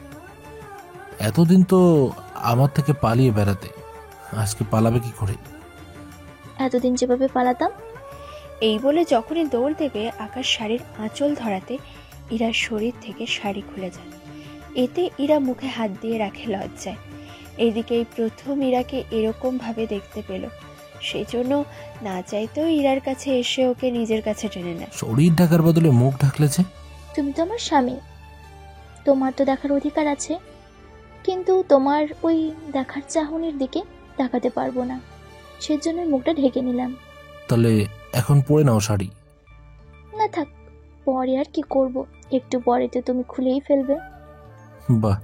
এতদিন তো আমার থেকে পালিয়ে বেড়াতে, আজকে পালাবে কি করে? এতদিন যেভাবে পালাতাম। এই বলে যখনই দৌড় দেবে আকাশ শাড়ির আঁচল ধরাতে ইরার শরীর থেকে শাড়ি খুলে যায়। এতে ইরা মুখে হাত দিয়ে রাখে লজ্জায়। এদিকে এই প্রথম ইরাকে এরকম ভাবে দেখতে পেল, সেই জন্য না চাইতেও ইরার কাছে এসে ওকে নিজের কাছে টেনে নেয়। শরীর ঢাকার বদলে মুখ ঢাকলে যে? তুমি তো আমার স্বামী, তোমার তো দেখার অধিকার আছে, কিন্তু তোমার ওই দেখার চাহনির দিকে তাকাতে পারবো না, সেজন্য মুখটা ঢেকে নিলাম। তাহলে এখন পরে নাও শাড়ি। না থাক, পরে আর কি করব, একটু পরে তো তুমি খুলেই ফেলবে। বাহ,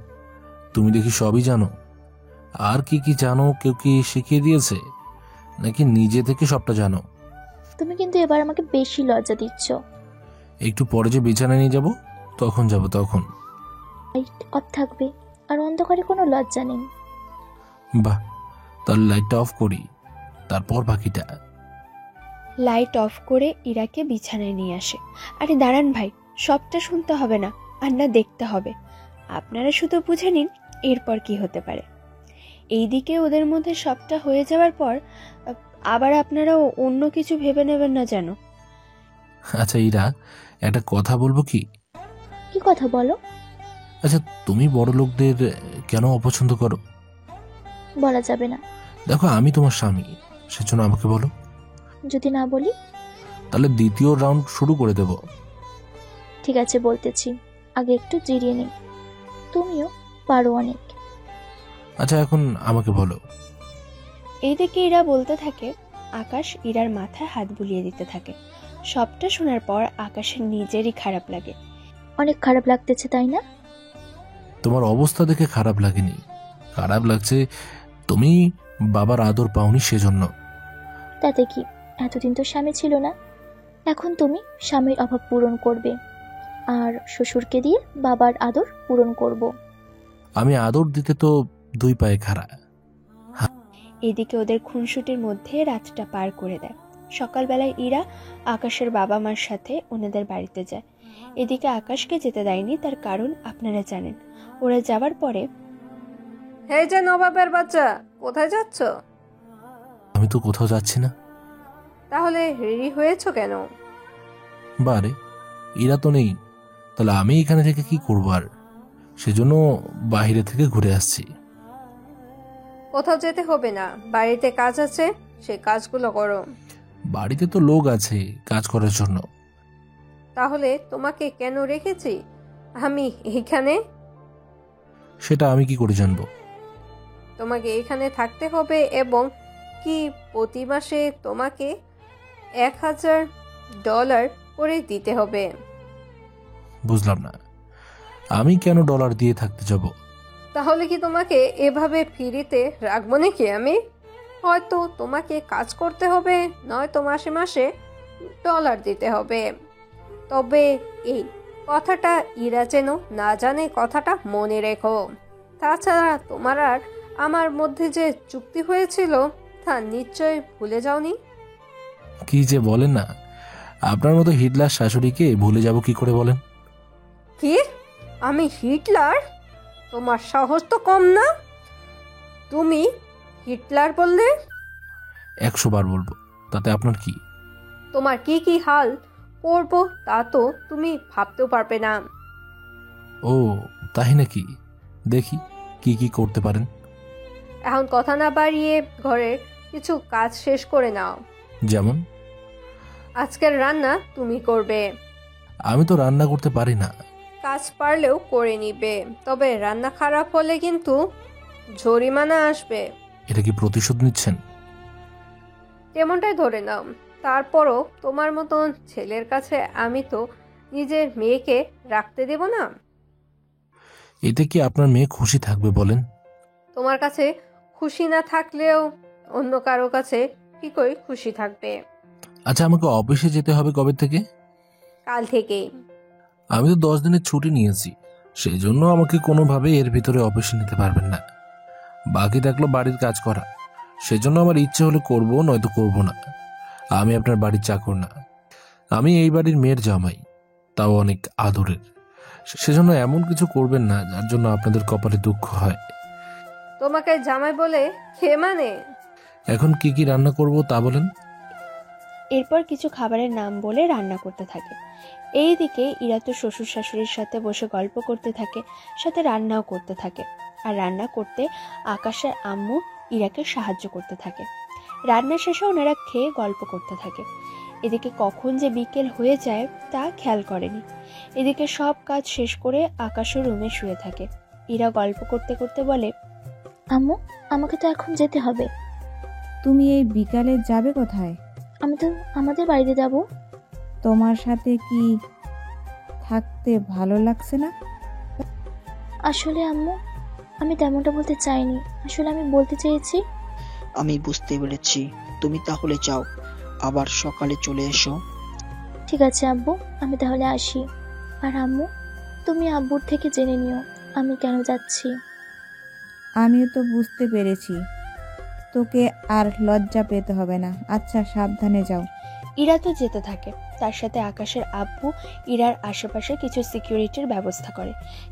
তুমি দেখি সবই জানো। আর কি কি জানো? কেউ কি শিখিয়ে দিয়েছে, নাকি নিজে থেকে সবটা জানো? তুমি কিন্তু এবার আমাকে বেশি লজ্জা দিচ্ছ। একটু পরে যে বিছানায় নিয়ে যাব তখন যাব। তখন লাইট অফ থাকবে, আর অন্ধকারে কোনো লজ্জা নেই। বাহ, তাহলে লাইটটা অফ করি, তারপর বাকিটা। লাইট অফ করে ইরাকে বিছানায় নিয়ে আসে। আরে দাঁড়ান ভাই, সবটা শুনতে হবে না, আর না দেখতে হবে। আপনারা শুধু বুঝে নিন এরপর কি হতে পারে। এইদিকে ওদের মধ্যে সবটা হয়ে যাওয়ার পর আবার আপনারাও অন্য কিছু ভেবে নেবেন না যেন। আচ্ছা ইরা, একটা কথা বলবো কি? কি কথা বলো? আচ্ছা, তুমি বড় লোকদের কেন অপছন্দ করো? বলা যাবে না। দেখো, আমি তোমার স্বামী, সেজন্য আমাকে বলো। যদি না বলি? তাহলে দ্বিতীয় রাউন্ড শুরু করে দেব। ঠিক আছে, বলতেছি, আগে একটু জিরিয়ে নেই। তুমিও পারো অনেক। আচ্ছা, এখন আমাকে বলো। এইদিকে ইরা বলতে থাকে, আকাশ ইরার মাথায় হাত বুলিয়ে দিতে থাকে। সবটা শোনার পর আকাশের নিজেরই খারাপ লাগে। অনেক খারাপ লাগতেছে, তাই না? তোমার অবস্থা দেখে খারাপ লাগেনি, খারাপ লাগছে তুমি বাবার আদর পাওনি সেজন্য। তাতে কি, এতদিন তো স্বামী ছিল না, এখন তুমি স্বামীর অভাব পূরণ করবে, আর শ্বশুরকে দিয়ে বাবার আদর পূরণ করব। আমি আদর দিতে তো দুই পায়ে খাড়া। এদিকে ওদের খুনসুটির মধ্যে রাতটা পার করে দেয়। সকালবেলায় ইরা আকাশের বাবা মার সাথে ওনাদের বাড়িতে যায়। এদিকে আকাশকে যেতে দেয়নি, তার কারণ আপনারা জানেন। ওরা যাওয়ার পরে, হে যে নবাবের বাচ্চা, কোথায় যাচ্ছ? আমি তো কোথাও যাচ্ছি না। তাহলে রেডি হয়েছো কেন? বারে, এরা তো নেই, তাহলে আমি এখানে থেকে কি করব? আর সেজন্য বাইরে থেকে ঘুরে আসছি। কোথাও যেতে হবে না, বাড়িতে কাজ আছে, সে কাজগুলো করো। বাড়িতে তো লোক আছে কাজ করার জন্য। তাহলে তোমাকে কেন রেখেছি আমি এখানে? সেটা আমি কি করে জানবো? তোমাকে এখানে থাকতে হবে এবং কি প্রতি মাসে তোমাকে $1000 করে দিতে হবে। বুঝলাম না, আমি কেন ডলার দিয়ে থাকতে যাব? তাহলে কি তোমাকে এভাবে ফ্রিতে রাখবো নাকি আমি? হয়তো তোমাকে কাজ করতে হবে, নয়তো মাসে মাসে ডলার দিতে হবে। তবে এই কথাটা ইরা যেন না জানে, কথাটা মনে রেখো। তাছাড়া তোমার আর আমার মধ্যে যে চুক্তি হয়েছিল তা নিশ্চয় ভুলে যাওনি। কি যে বলেন না, আপনার মতো হিটলার শাশুড়িকে ভুলে যাব কি করে বলেন? কি? আমি হিটলার? তোমার সাহস তো কম না, তুমি হিটলার বললে? 100 বার বলবো, তাতে আপনার কি? তোমার কি কি হাল করব তা তো তুমি ভাবতেও পারবে না। ও তাই নাকি? দেখি কি কি করতে পারেন। এখন কথা না বাড়িয়ে ঘরের কিছু কাজ শেষ করে নাও। যেমন? আজকের রান্না তুমি করবে। আমি তো রান্না করতে পারি না। কাজ পারলেও করে নিবে, তবে রান্না খারাপ হলে কিন্তু জরিমানা আসবে। এটা কি প্রতিশোধ নিচ্ছেন? তেমনটাই ধরে নাও। তারপরও তোমার মতন ছেলের কাছে আমি তো নিজের মেয়েকে রাখতে দেব না। এতে কি আপনার মেয়ে খুশি থাকবে বলেন? তোমার কাছে খুশি না থাকলেও অন্য কারো কাছে কি করে খুশি থাকবে? আচ্ছা, আমাকে অফিসে যেতে হবে কবে থেকে? কাল থেকেই। আমি তো 10 দিনের ছুটি নিয়েছি, সেই জন্য আমাকে কোনোভাবে এর ভিতরে অফিসে নিতে পারবেন না। বাকি থাকলো বাড়ির কাজ করা, সেজন্য আমার ইচ্ছে হলে করব, নয়তো করব না। আমি আপনার বাড়ির চাকর না, আমি এই বাড়ির মেয়ের জামাই, তাও অনেক আদরের। সেজন্য এমন কিছু করবেন না যার জন্য আপনাদের কপালে দুঃখ হয়। তোমাকে জামাই বলে কে মানে? এখন কি কি রান্না করব তা বলেন। এরপর কিছু খাবারের নাম বলে রান্না করতে থাকে। এইদিকে ইরা তো শ্বশুর শাশুড়ির সাথে বসে গল্প করতে থাকে, সাথে রান্নাও করতে থাকে। আর রান্না করতে আকাশের আম্মু ইরাকে সাহায্য করতে থাকে। রান্না শেষে ওনারা খেয়ে গল্প করতে থাকে। এদিকে কখন যে বিকেল হয়ে যায় তা খেয়াল করেনি। এদিকে সব কাজ শেষ করে আকাশও রুমে শুয়ে থাকে। ইরা গল্প করতে করতে বলে, আম্মু, আমাকে তো এখন যেতে হবে। তুমি এই বিকালে যাবে কোথায়? আমি তো আমাদের বাড়িতে যাব। তোমার সাথে কি থাকতে ভালো লাগছে না? আসলে আম্মু, আমি তেমনটা বলতে চাইনি। আসলে আমি বলতে চেয়েছি। আমি বুঝতে পেরেছি, তুমি তাহলে যাও, আবার সকালে চলে এসো। ঠিক আছে আব্বু, আমি তাহলে আসি। আর আম্মু, তুমি আব্বুর থেকে জেনে নিও আমি কেন যাচ্ছি। আমিও তো বুঝতে পেরেছি, তোকে আর লজ্জা পেতে হবে না। আচ্ছা, সাবধানে যাও। ইরা তো যেতে থাকে। তার সাথে আকাশের আব্বু ইরার আশেপাশে কিছু সিকিউরিটির ব্যবস্থা করে,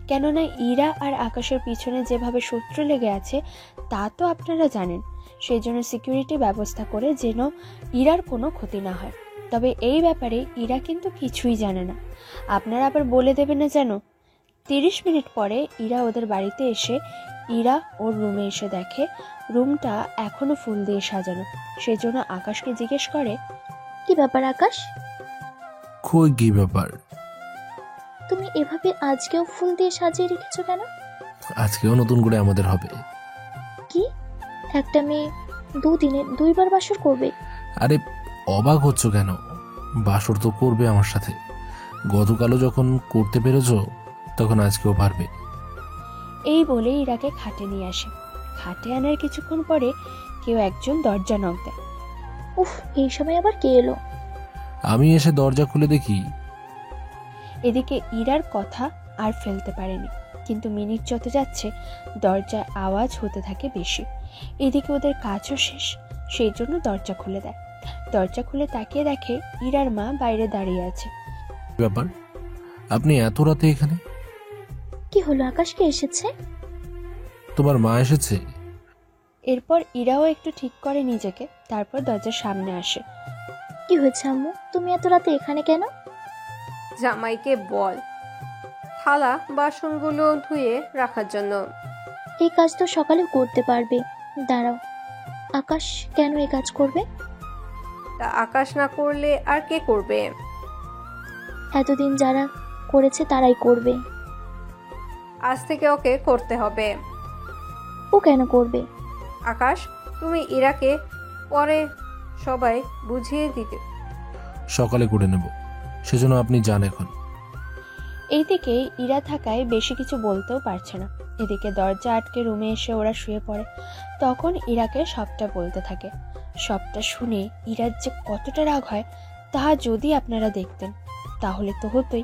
কেননা ইরা আর আকাশের পিছনে যেভাবে শত্রু লেগে আছে তা তো আপনারা জানেন। সেই জন্য সিকিউরিটি ব্যবস্থা করে যেন ইরার কোনো ক্ষতি না হয়। তবে এই ব্যাপারে ইরা কিন্তু কিছুই জানে না। আপনারা আবার বলে দেবেন না যেন। 30 মিনিট পরে ইরা ওদের বাড়িতে এসে ইরা ওর রুমে এসে দেখে রুমটা এখনো ফুল দিয়ে সাজানো। সেজন্য আকাশকে জিজ্ঞেস করে, কি ব্যাপার আকাশ, কই কি ব্যাপার? তুমি এভাবে আজকেও ফুল দিয়ে সাজিয়ে রেখেছো কেন? আজকেও নতুন করে আমাদের হবে। কি, একটা মেয়ে দুদিনে 2 বার বাসর করবে? আরে অবাক হচ্ছ কেন? বাসর তো করবে আমার সাথে। গতকালও যখন করতে পেরেছ তখন আজকেও পারবে। এই বলে ইরাকে খাটে নিয়ে আসে। খাটে আনার কিছুক্ষণ পরে কেউ একজন দরজা নক দেয়। উফ, এই সময় আবার কে এলো? আমি এসে দরজা খুলে দেখি। এদিকে ইরার কথা আর ফেলতে পারেনি, কিন্তু মিনিট যত যাচ্ছে দরজার আওয়াজ হতে থাকে বেশি। এদিকে ওদের কাজও শেষ, সেই জন্য দরজা খুলে দেয়। দরজা খুলে তাকিয়ে দেখে ইরার মা বাইরে দাঁড়িয়ে আছে। ব্যাপার, আপনি এত রাতে এখানে? কি হলো, আকাশকে এসেছে? তোমার মা এসেছে? এরপর ইরাও একটু ঠিক করে নিজেকে, তারপর দরজার সামনে আসে। কি হয়েছে আম্মু, তুমি এত রাতে এখানে কেন? জামাইকে বল থালা বাসনগুলো ধুয়ে রাখার জন্য। এই কাজ তো সকালে করতে পারবে। দাঁড়াও, আকাশ কেন এই কাজ করবে? তা আকাশ না করলে আর কে করবে? এতদিন যারা করেছে তারাই করবে। আজ থেকে ওকে করতে হবে। ও কেন করবে? আকাশ, তুমি ইরাকে পরে সবাই বুঝিয়ে দিতে। সকালে করে নেব, সেজন্য আপনি যান এখন। এইদিকে ইরা থাকায় বেশি কিছু বলতেও পারছে না। এদিকে দরজা আটকে রুমে এসে ওরা শুয়ে পড়ে। তখন ইরাকে সবটা বলতে থাকে। সবটা শুনে ইরার যে কতটা রাগ হয় তা যদি আপনারা দেখতেন তাহলে তো হতোই।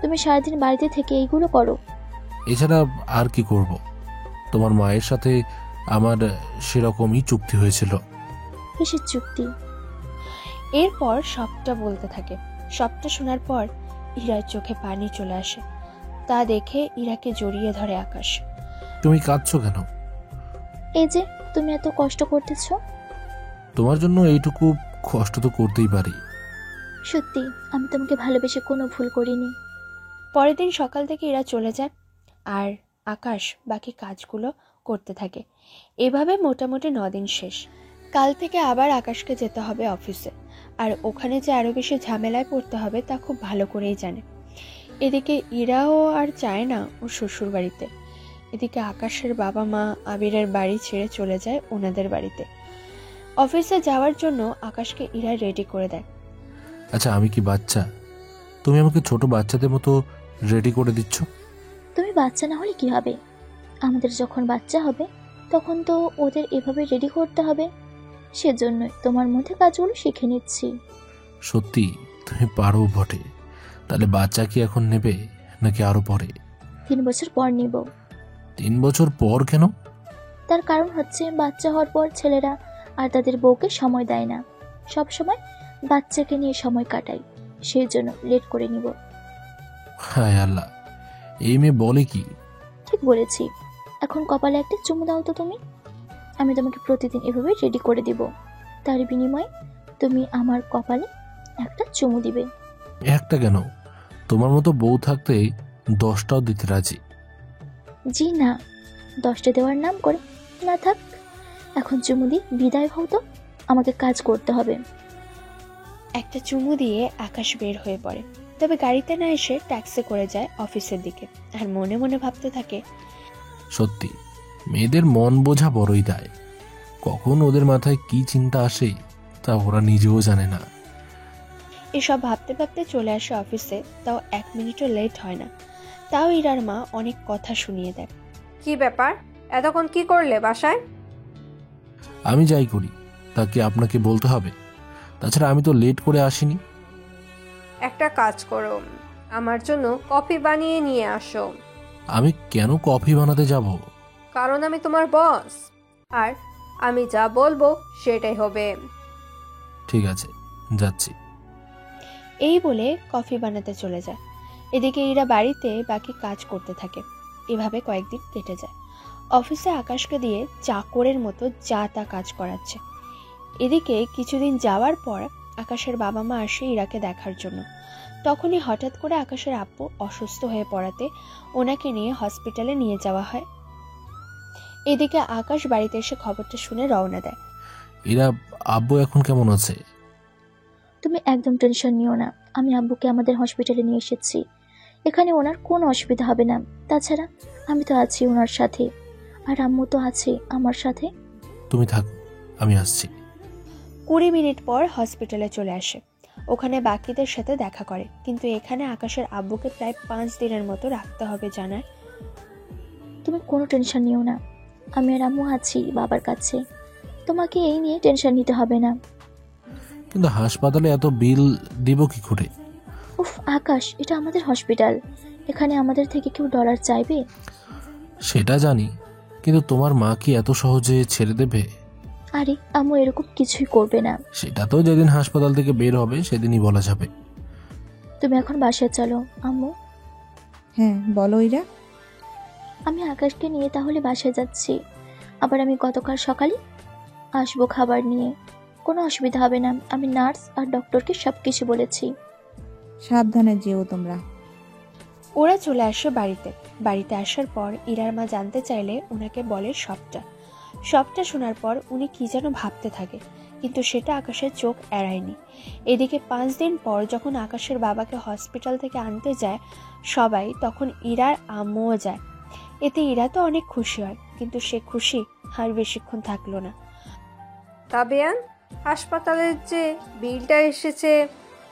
তুমি সারাদিন বাড়িতে থেকে এইগুলো করো? এছাড়া আর কি করব? তোমার মায়ের সাথে আমার সেরকমই চুক্তি হয়েছিল। কিসের চুক্তি? এরপর সবটা বলতে থাকে। সবটা শোনার পর ইরার চোখে পানি চলে আসে। তা দেখে ইরাকে জড়িয়ে ধরে আকাশ। তুমি কাঁদছো কেন? এই যে তুমি এত কষ্ট করতেছ। তোমার জন্য এইটুকু কষ্ট তো করতেই পারি। সত্যি আমি তোমাকে ভালোবেসে কোনো ভুল করিনি। পরের দিন সকাল থেকে ইরা চলে যায় আর আকাশ বাকি কাজগুলো করতে থাকে। এভাবে মোটামুটি 9 দিন শেষ। কাল থেকে আবার আকাশকে যেতে হবে অফিসে, আর ওখানে যে আরও বেশি ঝামেলায় পড়তে হবে তা খুব ভালো করেই জানে। এদিকে ইরাও আর চায় না ওর শ্বশুর বাড়িতে। এদিকে আকাশের বাবা মা আবিরের বাড়ি ছেড়ে চলে যায় ওনাদের বাড়িতে। অফিসে যাওয়ার জন্য আকাশকে ইরা রেডি করে দেয়। আচ্ছা, আমি কি বাচ্চা? তুমি আমাকে ছোট বাচ্চাদের মতো রেডি করে দিচ্ছ? তুমি বাচ্চা না হলে কি হবে? আমাদের যখন বাচ্চা হবে তখন তো ওদের এভাবে রেডি করতে হবে। সেজন্যই তোমার মধ্যে কাজগুলো শিখে নিচ্ছি। সত্যি তুমি পারো বটে। তাহলে বাচ্চা কি এখন নেবে নাকি আরো পরে? 3 বছর পর নিব। 3 বছর পর কেন? তার কারণ হচ্ছে বাচ্চা হওয়ার পর ছেলেরা আর তাদের বউকে সময় দেয় না, সব সময় বাচ্চাকে নিয়ে সময় কাটাই। সেই জন্য লেট করে নিব। হায় আল্লাহ, এই মেয়ে বলে কি? ঠিক বলেছি। এখন কপালে একটা চুমু দাও তো তুমি। আমি তোমাকে প্রতিদিন এভাবে রেডি করে দিব। তার বিনিময়ে তুমি আমার কপালে একটা চুমু দিবে। একটা কেন, তোমার মতো বউ থাকতে 10টাও দিতে রাজি। জি না, 10টা দেওয়ার নাম করে না থাক। এখন চুমু দিয়ে বিদায় হও তো, আমাকে কাজ করতে হবে। একটা চুমু দিয়ে আকাশ বের হয়ে পড়ে। তবে গাড়িতে না এসে ট্যাক্সি করে যায় অফিসের দিকে, আর মনে মনে ভাবতে থাকে, সত্যি মেয়েদের মন বোঝা বড়ই দায়। কখন ওদের মাথায় কি চিন্তা আসে তা ওরা নিজেও জানে না। এসব ভাবতে ভাবতে চলে আসে অফিসে, তাও 1 মিনিটও লেট হয় না। তাও ইরার মা অনেক কথা শুনিয়ে দেয়। কি ব্যাপার, এতক্ষণ কি করলে বাসায়? আমি যাই করি তা কি আপনাকে বলতে হবে? তাছাড়া আমি তো লেট করে আসিনি। একটা কাজ করো, আমার জন্য কফি বানিয়ে নিয়ে আসো। আমি কেন কফি বানাতে যাব? কারণ আমি তোমার বস, আর আমি যা বলবো সেটাই হবে। ঠিক আছে, যাচ্ছি। এই বলে কফি বানাতে চলে যায়। এদিকে ইরা বাড়িতে বাকি কাজ করতে থাকে। এভাবে কয়েকদিন কেটে যায়। অফিসে আকাশকে দিয়ে চাকরের মতো যা তা কাজ করাচ্ছে। এদিকে কিছুদিন যাওয়ার পর আকাশের বাবা মা আসে ইরাকে দেখার জন্য। তখনই হঠাৎ করে আকাশের আব্বু অসুস্থ হয়ে পড়াতে ওনাকে নিয়ে হসপিটালে নিয়ে যাওয়া হয়। এদিকে আকাশ বাড়িতে এসে খবরটা শুনে রওনা দেয়। এরা আব্বু এখন কেমন আছে? তুমি একদম টেনশন নিও না, আমি আব্বুকে আমাদের হসপিটালে নিয়ে এসেছি। এখানে ওনার কোনো অসুবিধা হবে না। তাছাড়া আমি তো আছি ওনার সাথে, আর আম্মু তো আছে আমার সাথে। তুমি থাকো, আমি আসছি। 20 মিনিট পর হসপিটালে চলে আসে। ওখানে বাকিদের সাথে দেখা করে, কিন্তু এখানে আকাশের আব্বুকে প্রায় 5 দিনের মতো রাখতে হবে জানায়। তুমি কোনো টেনশন নিও না, আমি আর আম্মু আছি বাবার কাছে, তোমাকে এই নিয়ে টেনশন নিতে হবে না। কিন্তু হাসপাতালে এত বিল দিব কি করে? উফ আকাশ, এটা আমাদের হসপিটাল, এখানে আমাদের থেকে কেউ ডলার চাইবে? সেটা জানি, কিন্তু তোমার মা কি এত সহজে ছেড়ে দেবে? আরে আম্মু এরকম কিছুই করবে না। সেটা তো যেদিন হাসপাতাল থেকে বের হবে সেদিনই বলা যাবে। তুমি এখন বাসায় চলো আম্মু। হ্যাঁ বলো ইরা। আমি আকাশকে নিয়ে তাহলে বাসায় যাচ্ছি। আবার আমি গতকাল সকালে আসবো খাবার নিয়ে, কোনো অসুবিধা হবে না। আমি নার্স আর ডক্টরকে সবকিছু বলেছি। সাবধানে যেও তোমরা। ওরা চলে আসে বাড়িতে। বাড়িতে আসার পর ইরার মা জানতে চাইলে ওনাকে বলে সবটা শোনার পর উনি কি যেন ভাবতে থাকে, কিন্তু সেটা আকাশের চোখ এড়ায়নি। এদিকে 5 দিন পর যখন আকাশের বাবাকে হসপিটাল থেকে আনতে যায় সবাই, তখন ইরার আম্মুও যায়। এতে ইরা তো অনেক খুশি হয়, কিন্তু সে খুশি আর বেশিক্ষণ থাকলো না। তাবিয়ান, হাসপাতালের যে বিলটা এসেছে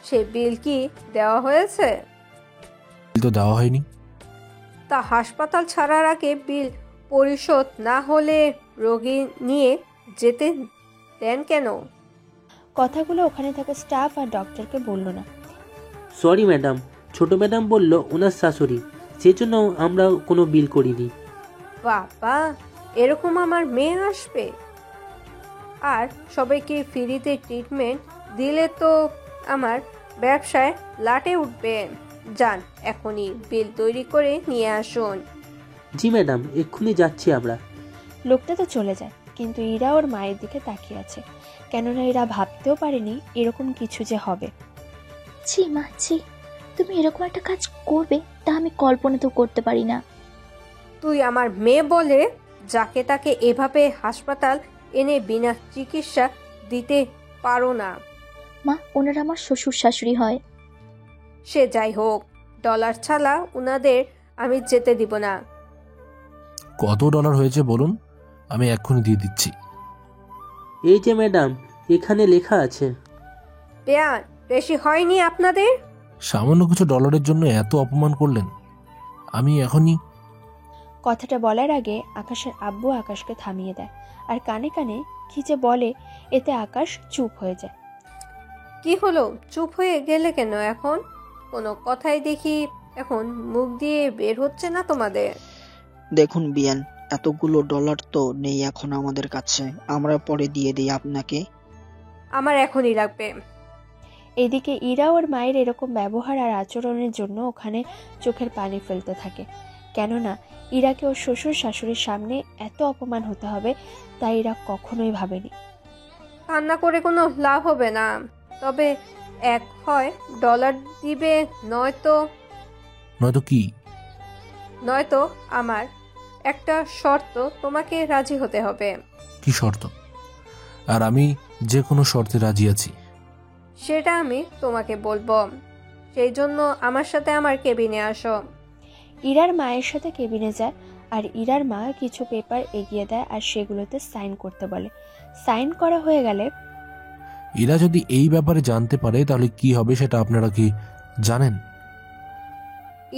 সে বিল কি দেওয়া হয়েছে? বিল তো দেওয়া হয়নি। তা হাসপাতাল ছাড়ার আগে বিল পরিশোধ না হলে রোগী নিয়ে যেতে দেন কেন? কথাগুলো ওখানে থাকা স্টাফ আর ডক্টরকে বলল না। সরি ম্যাডাম, ছোট ম্যাডাম বলল ওনার শাশুড়ি, সেজন্য আমরা কোনো বিল করিনি। বাবা, এরকম আমার মেয়ে আসবে আর সবাইকে ফ্রিতে ট্রিটমেন্ট দিলে তো আমার ব্যবসায় লাটে উঠবে। যান, এখনই বিল তৈরি করে নিয়ে আসুন। জি ম্যাডাম, এক্ষুনি যাচ্ছি আমরা। লোকটা তো চলে যায়, কিন্তু ইরা ওর মায়ের দিকে তাকিয়ে আছে, কেননা এরা ভাবতেও পারেনি এরকম কিছু যে হবে। ছি মা ছি, তুমি এরকম একটা কাজ করবে তা আমি কল্পনা তো করতে পারি না। তুই আমার মেয়ে বলে যাকে তাকে এভাবে হাসপাতাল এনে বিনা চিকিৎসা দিতে পারো না। মা, ওনারা আমার শ্বশুর শাশুড়ি হয়। সে যাই হোক, ডলার ছাড়া উনাদের আমি যেতে দিব না। কত ডলার হয়েছে বলুন, আমি এক্ষুনি দিয়ে দিচ্ছি। এই যে ম্যাডাম, এখানে লেখা আছে। বেয়ান, বেশি হয়নি আপনাদের? সামান্য কিছু ডলারের জন্য এত অপমান করলেন। আমি এখনই। কথাটা বলার আগে আকাশের আব্বু আকাশকে থামিয়ে দেয় আর কানে কানে কি যে বলে, এতে আকাশ চুপ হয়ে যায়। কি হলো, চুপ হয়ে গেলে কেন? এখন কোনো কথাই দেখি এখন মুখ দিয়ে বের হচ্ছে না তোমাদের। দেখুন বিয়ান, এতগুলো ডলার তো নেই এখন আমাদের কাছে, আমরা পরে দিয়ে দিই আপনাকে। আমার এখনই লাগবে। এদিকে ইরা ওর মায়ের এরকম ব্যবহার আর আচরণের জন্য ওখানে চোখের পানি ফেলতে থাকে, কেননা ইরাকে ওর শ্বশুর শাশুড়ির সামনে এত অপমান হতে হবে তাই ইরা কখনোই ভাবেনি। কান্না করে কোনো লাভ হবে না, তবে এক হয় ডলার দিবে, নয়তো কি? নয়তো আমার একটা শর্ত তোমাকে রাজি হতে হবে। কি শর্ত? আর আমি যে কোনো শর্তে রাজি আছি। সেটা আমি তোমাকে বলবো, সেই জন্য আমার সাথে আমার কেবিনে আসো। ইরার মায়ের সাথে কেবিনে যায় আর ইরার মা কিছু পেপার এগিয়ে দেয় আর সেগুলোতে সাইন করতে বলে। সাইন করা হয়ে গেলে এরা যদি এই ব্যাপারে জানতে পারে তাহলে কি হবে সেটা আপনারা কি জানেন?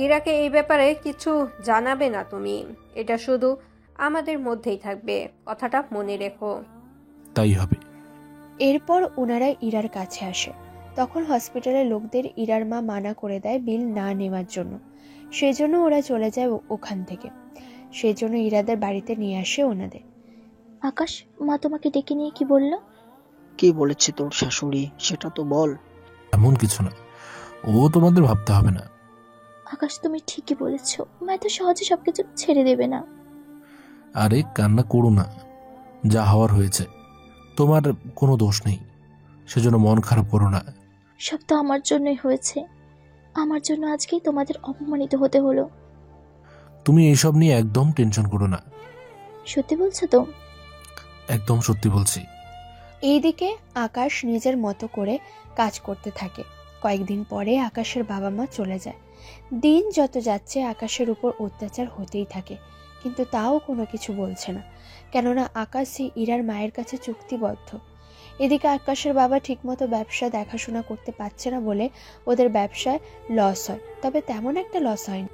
ইরাকে এই ব্যাপারে কিছু জানাবে না তুমি, এটা শুধু আমাদের মধ্যেই থাকবে, কথাটা মনে রেখো। তাই হবে। এরপর ওনারা ইরার কাছে আসে। তখন হসপিটালের লোকদের ইরার মা মানা করে দেয় বিল না নেওয়ার জন্য। সেজন্য ওরা চলে যায় ওখান থেকে। সেজন্য ইরাদের বাড়িতে নিয়ে আসে ওনাদের। আকাশ, মা তোমাকে ডেকে নিয়ে কি বললো? কি বলেছে তোর শাশুড়ি সেটা তো বল। এমন কিছু না, ও তোমাদের ভাবতে হবে না। আকাশ, তুমি ঠিকই বলেছো, মা এত সহজে সবকিছু ছেড়ে দেবে না। আরে কান্না করো না, যা হওয়ার হয়েছে, তোমার কোনো দোষ নেই, সেজন্য মন খারাপ করো না। সব তো আমার জন্যই হয়েছে, আমার জন্য আজকেই তোমাদের অপমানিত হতে হলো। তুমি এইসব নিয়ে একদম টেনশন করো না। সত্যি বলছো তো? একদম সত্যি বলছি। এইদিকে আকাশ নিজের মতো করে কাজ করতে থাকে। কয়েকদিন পরে আকাশের বাবা মা চলে যায়। দিন যত যাচ্ছে আকাশের উপর অত্যাচার হতেই থাকে, কিন্তু তাও কোনো কিছু বলছে না, কেননা আকাশ সে ইরার মায়ের কাছে চুক্তিবদ্ধ। এদিকে আকাশের বাবা ঠিকমতো ব্যবসা দেখাশোনা করতে পারছে না বলে ওদের ব্যবসায় লস হয়, তবে তেমন একটা লস হয়নি।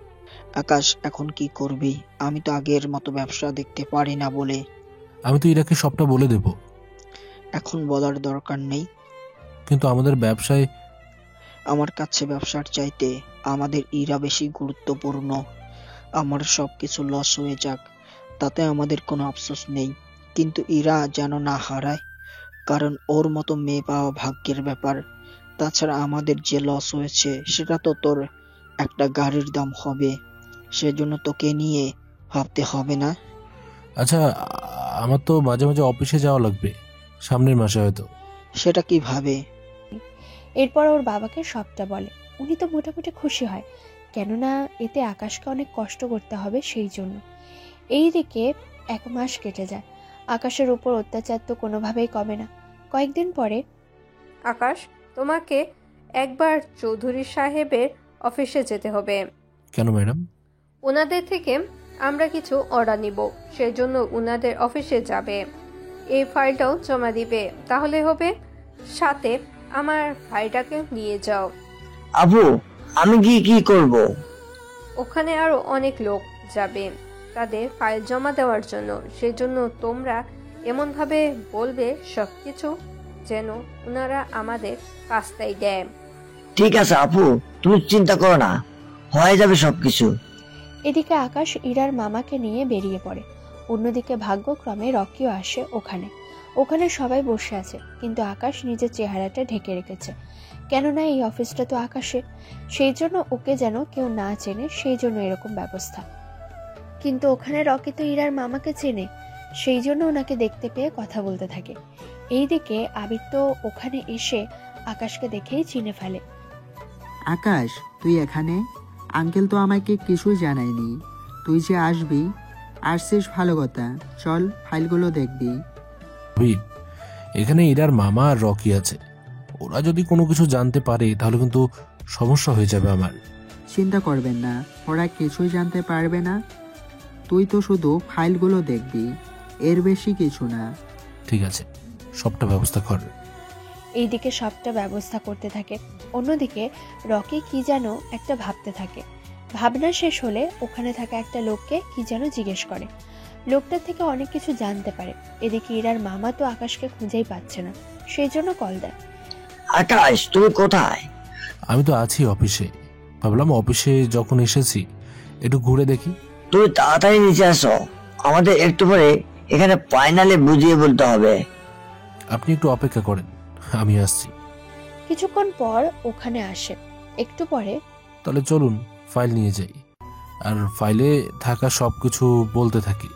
আকাশ, এখন কি করবি? আমি তো আগের মতো ব্যবসা দেখতে পারি না বলে। আমি তো ইরাকে সবটা বলে দেব। এখন বলার দরকার নেই। কিন্তু আমাদের ব্যবসায়, আমার কাছে ব্যবসার চাইতে আমাদের ইরা বেশি গুরুত্বপূর্ণ। আমার সবকিছু লস হয়ে যাক, তাতে আমাদের কোনো আফসোস নেই, কিন্তু ইরা যেন না হারায়, কারণ ওর মতো মেয়ে পাওয়া ভাগ্যের ব্যাপার। তাছাড়া আমাদের যে লস হয়েছে সেটা তো তোর একটা গাড়ির দাম হবে, সেজন্য তোকে নিয়ে ভাবতে হবে না? আচ্ছা আমার তো মাঝে মাঝে অফিসে যাওয়া লাগবে, সামনের মাসে হয়তো। সেটা কিভাবে? এরপর ওর বাবাকে সবটা বলে। উনি তো মোটামুটি খুশি হয়, কেননা এতে আকাশকে অনেক কষ্ট করতে হবে সেই জন্য। এইদিকে 1 মাস কেটে যায়। আকাশের উপর অত্যাচার তো কোনোভাবেই কমে না। কয়েকদিন পরে, আকাশ, তোমাকে একবার চৌধুরী সাহেবের অফিসে যেতে হবে। কেন ম্যাডাম? ওনাদের থেকে আমরা কিছু অর্ডার নিব, সেজন্য ওনাদের অফিসে যাবে। এই ফাইলটাও জমা দিবে, তাহলে হবে। সাথে আমার ভাইটাকে নিয়ে যাও। আপু, আমি কি করব? ওখানে আরো অনেক লোক যাবে তাদের ফাইল জমা দেওয়ার জন্য, সেজন্য তোমরা এমনভাবে বলবে সবকিছু যেন ওনারা আমাদের রাস্তায় দেয়। ঠিক আছে আপু, তুমি চিন্তা করো না, হয়ে যাবে সবকিছু। এদিকে আকাশ ইরার মামাকে নিয়ে বেরিয়ে পড়ে। অন্যদিকে ভাগ্যক্রমে রকিও আসে ওখানে সবাই বসে আছে, কিন্তু আকাশ নিজের চেহারাটা ঢেকে রেখেছে, কেননা এই অফিসটা তো আকাশে, সেই জন্য ওকে যেন কেউ না চেনে, সেই জন্য এরকম ব্যবস্থা। কিন্তু ওখানে রকি তো ইরার মামাকে চেনে, সেই জন্য ওনাকে দেখতে পেয়ে কথা বলতে থাকে। এইদিকে আবির তো ওখানে এসে আকাশকে দেখেই চিনে ফেলে। আকাশ, তুই এখানে? আঙ্কেল তো আমাকে কিছুই জানায়নি। তুই যে আসবি, আসছিস ভালো কথা, চল ফাইলগুলো দেখবি। এখানে ইরার মামা আর রকি আছে, ওরা যদি কোনো কিছু জানতে পারে তাহলে কিন্তু সমস্যা হয়ে যাবে আমার। চিন্তা করবেন না, ওরা কিছুই জানতে পারবে না। তুই তো শুধু ফাইলগুলো দেখবি, এর বেশি কিছু না। ঠিক আছে, সবটা ব্যবস্থা কর। এইদিকে সবটা ব্যবস্থা করতে থাকে। অন্যদিকে রকি কি যেন একটা ভাবতে থাকে। ভাবনা শেষ হলে ওখানে থাকা একটা লোককে কি যেন জিজ্ঞেস করে। লোকটার থেকে অনেক কিছু জানতে পারে। এদিকে ইরার মামা তো আকাশকে খুঁজেই পাচ্ছে না, সেই জন্য কল দেয়। আকাশ, তুমি কোথায়? আমি তো আছি অফিসে, ভাবলাম অফিসে যখন এসেছি একটু ঘুরে দেখি। তুমি তাড়াতাড়ি নিচে আসো, আমাদের একটু পরে এখানে ফাইনালে বুঝিয়ে বলতে হবে। আপনি একটু অপেক্ষা করেন, আমি আসছি। কিছুক্ষণ পর ওখানে আসে। একটু পরে, তাহলে চলুন ফাইল নিয়ে যাই, আর ফাইলে থাকা সবকিছু বলতে থাকি।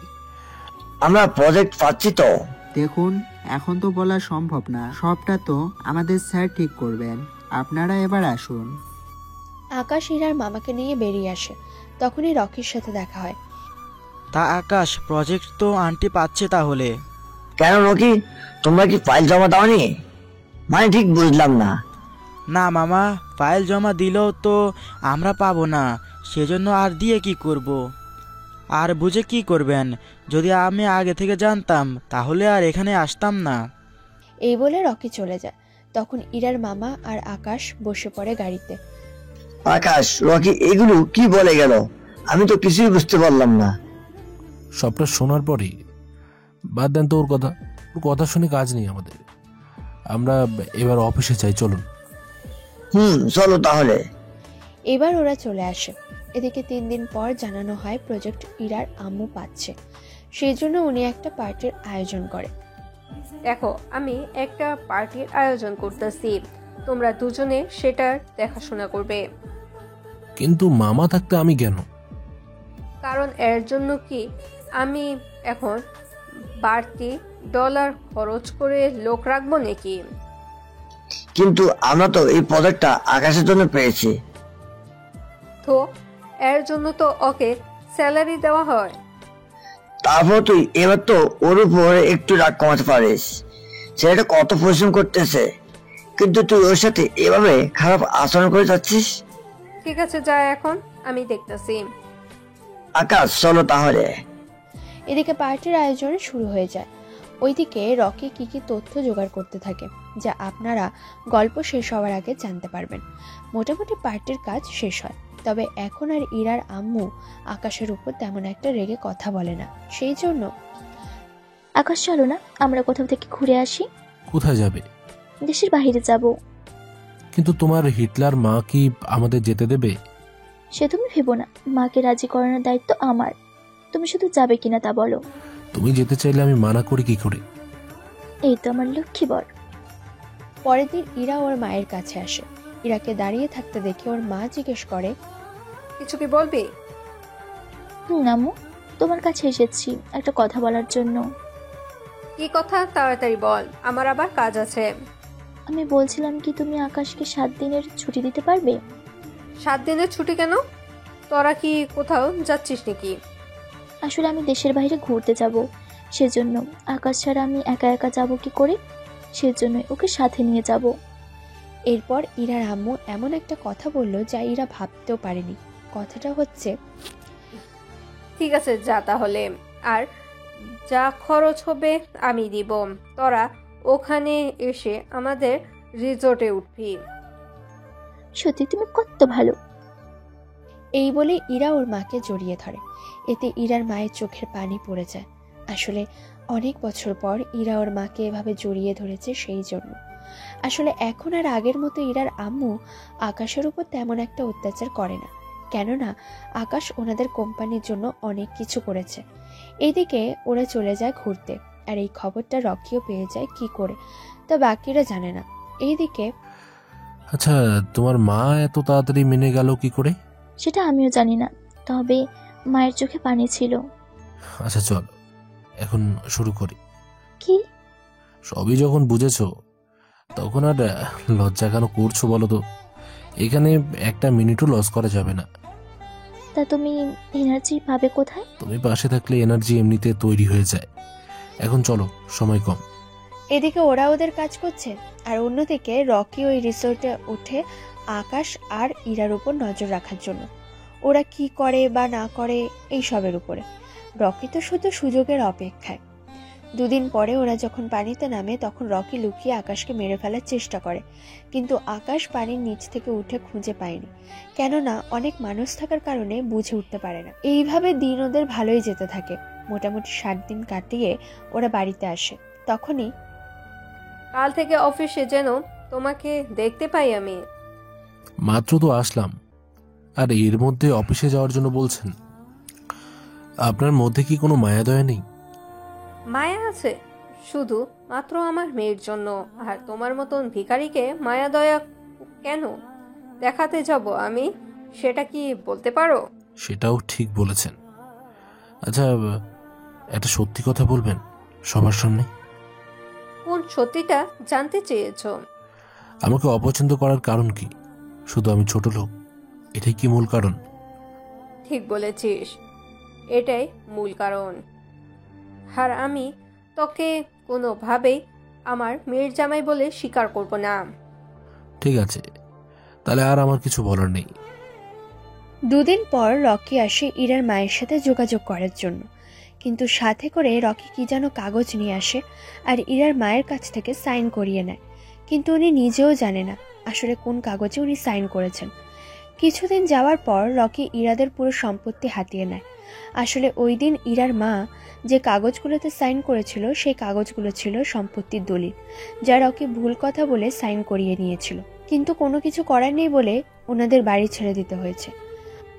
আমরা প্রজেক্ট পাচ্ছি তো? দেখুন, এখন তো বলা সম্ভব না, সবটা তো আমাদের স্যার ঠিক করবেন। আপনারা এবার আসুন। আকাশ ইরার মামাকে নিয়ে বেরিয়ে আসে। তখনই রকির সাথে দেখা হয়। তা আকাশ, প্রজেক্ট তো আন্টি পাচ্ছে তাহলে? কেন রকি, তোমরা কি ফাইল জমা দাওনি? মানে ঠিক বুঝলাম না। না মামা, ফাইল জমা দিলেও তো আমরা পাবো না, সেজন্য আর দিয়ে কি করব? আর বুঝে কি করবেন? যদি আমি আগে থেকে জানতাম তাহলে আর এখানে আসতাম না। এই বলে রকি চলে যায়। তখন ইরার মামা আর আকাশ বসে পড়ে গাড়িতে। আকাশ, রকি এগুলো কি বলে গেল? আমি তো কিছুই বুঝতে পারলাম না। সবটা শোনার পরে বাদ দেন তো ওর কথা শুনে কাজ নেই আমাদের। আমরা এবার অফিসে যাই, চলুন। চলো তাহলে। এবার ওরা চলে আসে। এদিকে 3 দিন পর জানানো হয় প্রজেক্ট ইরার আম্মু পাচ্ছে, সেই জন্য উনি একটা পার্টির আয়োজন করে। দেখো, আমি একটা পার্টির আয়োজন করতেছি, তোমরা দুজনে সেটার দেখাশোনা করবে। কিন্তু মামা থাকতে আমি কেন? কারণ এর জন্য কি আমি এখন বাড়তি ডলার খরচ করে লোক রাখবো নাকি? কিন্তু আমরা তো এই প্রজেক্টটা আকাশের জন্য পেয়েছি। তো এর জন্য তো ওকে স্যালারি দেওয়া হয়। তারপর তুই এবার তো ওর উপরে একটু রাগ কমাতে পারিস। ছেলেটা কত পরিশ্রম করতেছে, কিন্তু তুই ওর সাথে এভাবে খারাপ আচরণ করে যাচ্ছিস। ঠিক আছে, যা, এখন আমি দেখতেছি। আকাশ, চলো তাহলে। এদিকে পার্টির আয়োজন শুরু হয়ে যায়। ওইদিকে রকি কি তথ্য জোগাড় করতে থাকে, যা আপনারা গল্প শেষ হওয়ার আগে জানতে পারবেন। মোটামুটি পার্টির কাজ শেষ হয়, তবে এখন আর ইরার আম্মু আকাশের উপর তেমন একটা রেগে কথা বলে না। সেই জন্য, আকাশ চলো না, আমরা কোথাও থেকে ঘুরে আসি। কোথায় যাবে? দেশের বাইরে যাব। কিন্তু তোমার হিটলার মা কি আমাদের যেতে দেবে? সে তুমি ভেবো না, মাকে রাজি করানোর দায়িত্ব আমার। তুমি শুধু যাবে কিনা তা বলো। তুমি যেতে চাইলে আমি মানা করি কি করে? এই তো আমার লক্ষ্মী বর। পরের দিন ইরা ওর মায়ের কাছে আসে। ইরাকে দাঁড়িয়ে থাকতে দেখে ওর মা জিজ্ঞেস করে, কিছু কি বলবি? আম্মু, তোমার কাছে এসেছি একটা কথা বলার জন্য। কি কথা? তাড়াতাড়ি বল, আমার আবার কাজ আছে। আমি বলছিলাম কি, তুমি আকাশকে 7 দিনের ছুটি দিতে পারবে? 7 দিনের ছুটি কেন? তোরা কি কোথাও যাচ্ছিস নাকি? আসলে আমি দেশের বাইরে ঘুরতে যাব, সেজন্য। আকাশ ছাড়া আমি একা একা যাব কি করে, সেজন্য ওকে সাথে নিয়ে যাব। এরপর ইরার আম্মু এমন একটা কথা বলল যা ইরা ভাবতেও পারেনি। কথাটা হচ্ছে, ঠিক আছে, যা তাহলে, আর যা খরচ হবে আমি দিব। তোরা ওখানে এসে আমাদের রিসোর্টে উঠবি। সত্যি তুমি কত ভালো। এই বলে ইরা ওর মাকে জড়িয়ে ধরে। এতে ইরার মায়ের চোখের পানি পড়ে যায়। আসলে অনেক বছর পর ইরা ওর মাকে এভাবে জড়িয়ে ধরেছে, সেই জন্য। আসলে এখন আর আগের মতো ইরার আম্মু আকাশের উপর তেমন একটা অত্যাচার করে না, কেননা আকাশ ওনাদের কোম্পানির জন্য অনেক কিছু করেছে। এইদিকে ওরা চলে যায় ঘুরতে, আর এই খবরটা রকিও পেয়ে যায় কি করে, তা বাকিরা জানে না। এইদিকে, আচ্ছা, তোমার মা এত তাড়াতাড়ি মেনে গেল কি করে? সেটা আমিও জানি না, তবে মায়ের চোখে পানি ছিল। আচ্ছা চল, এখন শুরু করি। কি? সবই যখন বুঝেছো, তখন আর লজ্জা কেন করছো বলো তো? এখানে একটা মিনিটও লস করা যাবে না। তা তুমি এনার্জি পাবে কোথায়? তুমি পাশে থাকলে এনার্জি এমনিতে তৈরি হয়ে যায়। এখন চলো, সময় কম। এদিকে ওরা ওদের কাজ করছে, আর অন্যদিকে রকি ওই রিসোর্টে উঠে আকাশ আর ইরার উপর নজর রাখার জন্য। ওরা কি করে বা না করে এই সবের উপরে। রকি তো শুধু সুযোগের অপেক্ষায়। 2 দিন পরে ওরা যখন পানিতে নামে, তখন রকি লুকিয়ে আকাশকে মেরে ফেলার চেষ্টা করে, কিন্তু আকাশ পানির নিচ থেকে উঠে খুঁজে পায়নি, কেননা অনেক মানুষ থাকার কারণে বুঝে উঠতে পারে না। এইভাবে দিন ওদের ভালোই যেতে থাকে। মোটামুটি 7 দিন কাটিয়ে ওরা বাড়িতে আসে। তখনই, কাল থেকে অফিসে যেন তোমাকে দেখতে পাই আমি। মাত্র তো আসলাম, আর এর মধ্যে অফিসে যাওয়ার জন্য বলছেন? আপনার মধ্যে কি কোনো মায়া দয়া নেই? মায়া আছে, শুধু মাত্র আমার মেয়ের জন্য। আর তোমার মতন ভিখারিকে মায়া দয়া কেন দেখাতে যাব আমি, সেটা কি বলতে পারো? সেটাও ঠিক বলেছেন। আচ্ছা, একটা সত্যি কথা বলবেন সবার সামনে? কোন সত্যিটা জানতে চেয়েছো? আমাকে অপছন্দ করার কারণ কি? শুধু আমি ছোট লোক, এটাই কি মূল কারণ? ঠিক বলেছিস, এটাই মূল কারণ। আর আমি তোকে কোনোভাবেই আমার মেয়ের জামাই বলে স্বীকার করব না। ঠিক আছে, তাহলে আর আমার কিছু বলার নেই। 2 দিন পর রকি আসে ইরার মায়ের সাথে যোগাযোগ করার জন্য, কিন্তু সাথে করে রকি কি যেন কাগজ নিয়ে আসে আর ইরার মায়ের কাছ থেকে সাইন করিয়ে নেয়। কিন্তু উনি নিজেও জানে না আসলে কোন কাগজে উনি সাইন করেছেন। কিছুদিন যাওয়ার পর রকি ইরাদের পুরো সম্পত্তি হাতিয়ে নেয়। আসলে ওই দিন ইরার মা যে কাগজগুলোতে সাইন করেছিল সেই কাগজগুলো ছিল সম্পত্তির দলিল, যা রকি ভুল কথা বলে সাইন করিয়ে নিয়েছিল। কিন্তু কোনো কিছু করার নেই বলে ওনাদের বাড়ি ছেড়ে দিতে হয়েছে।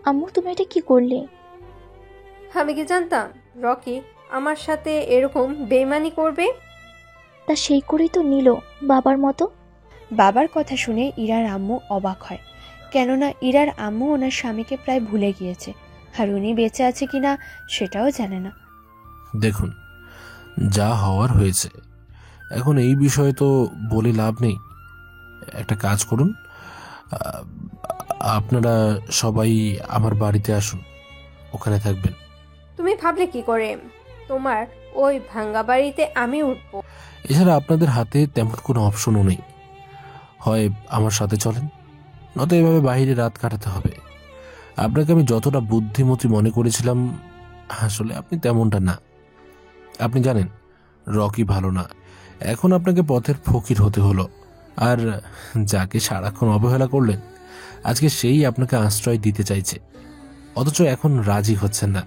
আম্মু তুমি এটা কি করলে? আমি কি জানতাম রকি আমার সাথে এরকম বেইমানি করবে? তা সেই করেই তো নিল বাবার মতো। বাবার কথা শুনে ইরার আম্মু অবাক হয়, কেননা ইরার আম্মু ওনার স্বামীকে প্রায় ভুলে গিয়েছে, আর উনি বেঁচে আছে কিনা সেটাও জানে না। দেখুন, যা হওয়ার হয়েছে, এখন এই বিষয়ে তো বলে লাভ নেই। একটা কাজ করুন, আপনারা সবাই আমার বাড়িতে আসুন, ওখানে থাকবেন। তুমি ভাবলে কি করে তোমার ওই ভাঙ্গা বাড়িতে আমি উঠবো? এছাড়া আপনাদের হাতে তেমন কোনো অপশনও নেই। হয় আমার সাথে চলেন, নয়তো এভাবে বাইরে রাত কাটাতে হবে। আপনাকে আমি যতটা বুদ্ধিমতী মনে করেছিলাম, আসলে আপনি তেমনটা না। আপনি জানেন রকি ভালো না, এখন আপনাকে পথের ফকির হতে হলো। আর যাকে সারাক্ষণ অবহেলা করলেন, আজকে সেই আপনাকে আশ্রয় দিতে চাইছে, অথচ এখন রাজি হচ্ছেন না।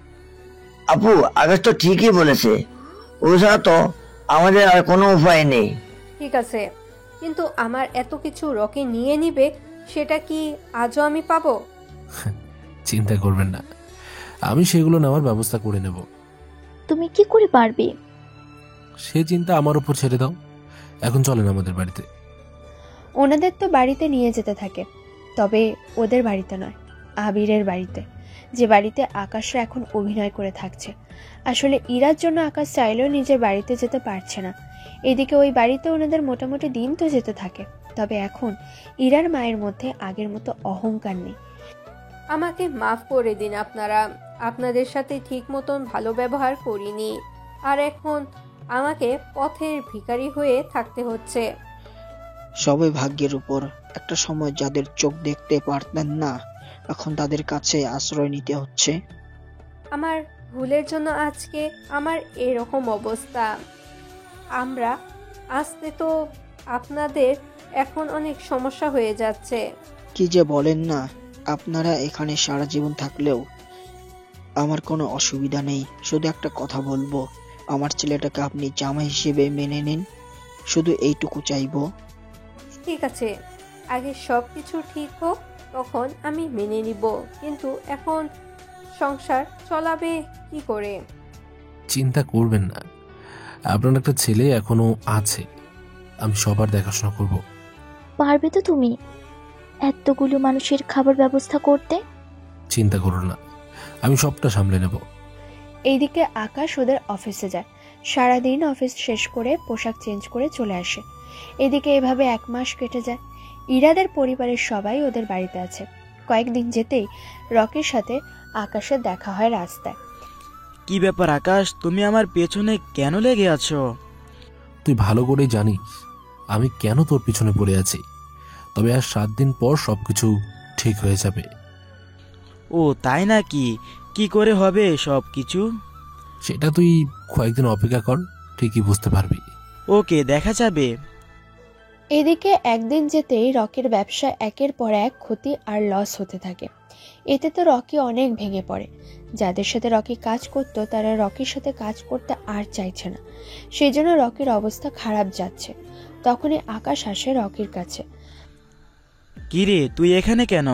আপু, আকাশ তো ঠিকই বলেছে, ও ছাড়া তো আমাদের আর কোনো উপায় নেই। ঠিক আছে, কিন্তু আমার এত কিছু রকি নিয়ে নিবে সেটা কি আজও আমি পাবো? চিন্তা করবেন না, আমি সেগুলো নেওয়ার ব্যবস্থা করে নেব। তুমি কি করে পারবে? সে চিন্তা আমার উপর ছেড়ে দাও। এখন চলেন আমাদের বাড়িতে। ওনাদের তো বাড়িতে নিয়ে যেতে থাকে, তবে ওদের বাড়িতে নয়, আবিরের বাড়িতে, যে বাড়িতে আকাশরা এখন অভিনয় করে থাকছে। আসলে ইরার জন্য আকাশ চাইলেও নিজের বাড়িতে যেতে পারছে না। এদিকে ওই বাড়িতে ওনাদের মোটামুটি দিন তো যেতে থাকে, তবে এখন ইরার মায়ের মধ্যে আগের মতো অহংকার নেই। আমাকে মাফ করে দিন আপনারা, আপনাদের সাথে ঠিক মতন ভালো ব্যবহার করিনি, আর এখন আমাকে পথের ভিখারি হয়ে থাকতে হচ্ছে। সবাই ভাগ্যের উপর। একটা সময় যাদের চোখ দেখতে পারতেন না, এখন তাদের কাছে আশ্রয় নিতে হচ্ছে। আমার ভুলের জন্য আজকে আমার এরকম অবস্থা। আমরা আসতে তো আপনাদের এখন অনেক সমস্যা হয়ে যাচ্ছে। কি যে বলেন না, আপনারা এখানে সারা জীবন থাকলেও আমার কোনো অসুবিধা নেই। শুধু একটা কথা বলবো, আমার ছেলেটাকে আপনি জামাই হিসেবে মেনে নিন, শুধু এইটুকু চাইবো। ঠিক আছে, আগে সব কিছু ঠিক হোক, তখন আমি মেনে নিব, কিন্তু এখন সংসার চলাবে কি করে? চিন্তা করবেন না, আপনার একটা ছেলে এখনো আছে, আমি সবার দেখাশোনা করব। পারবে তো তুমি এতগুলো মানুষের খাবার ব্যবস্থা করতে? চিন্তা করো না, আমি সবটা সামলে নেব। এইদিকে আকাশ ওদের অফিসে যায়, সারাদিন অফিস শেষ করে পোশাক চেঞ্জ করে চলে আসে। এদিকে এভাবে 1 মাস কেটে যায়। ইরাদের পরিবারের সবাই ওদের বাড়িতে আছে। কয়েকদিন যেতেই রকির সাথে আকাশের দেখা হয় রাস্তায়। কি ব্যাপার আকাশ, তুমি আমার পেছনে কেন লেগে আছো? তুই ভালো করেই জানিস আমি কেন তোর পিছনে পড়ে আছি, তবে আর 7 দিন পর সবকিছু ঠিক হয়ে যাবে। ও তাই নাকি? কি করে হবে সব কিছু? সেটা তুই কয়েকদিন অপেক্ষা কর, ঠিকই বুঝতে পারবি। ওকে, দেখা যাবে। এদিকে একদিন যেতেই রকির ব্যবসা একের পর এক ক্ষতি আর লস হতে থাকে। এতে তো রকি অনেক ভেঙে পড়ে। যাদের সাথে রকি কাজ করত তারা রকির সাথে কাজ করতে আর চাইছে না, সেই জন্য রকির অবস্থা খারাপ যাচ্ছে। তখনই আকাশ আসে রকির কাছে। কিরে, তুই এখানে কেন?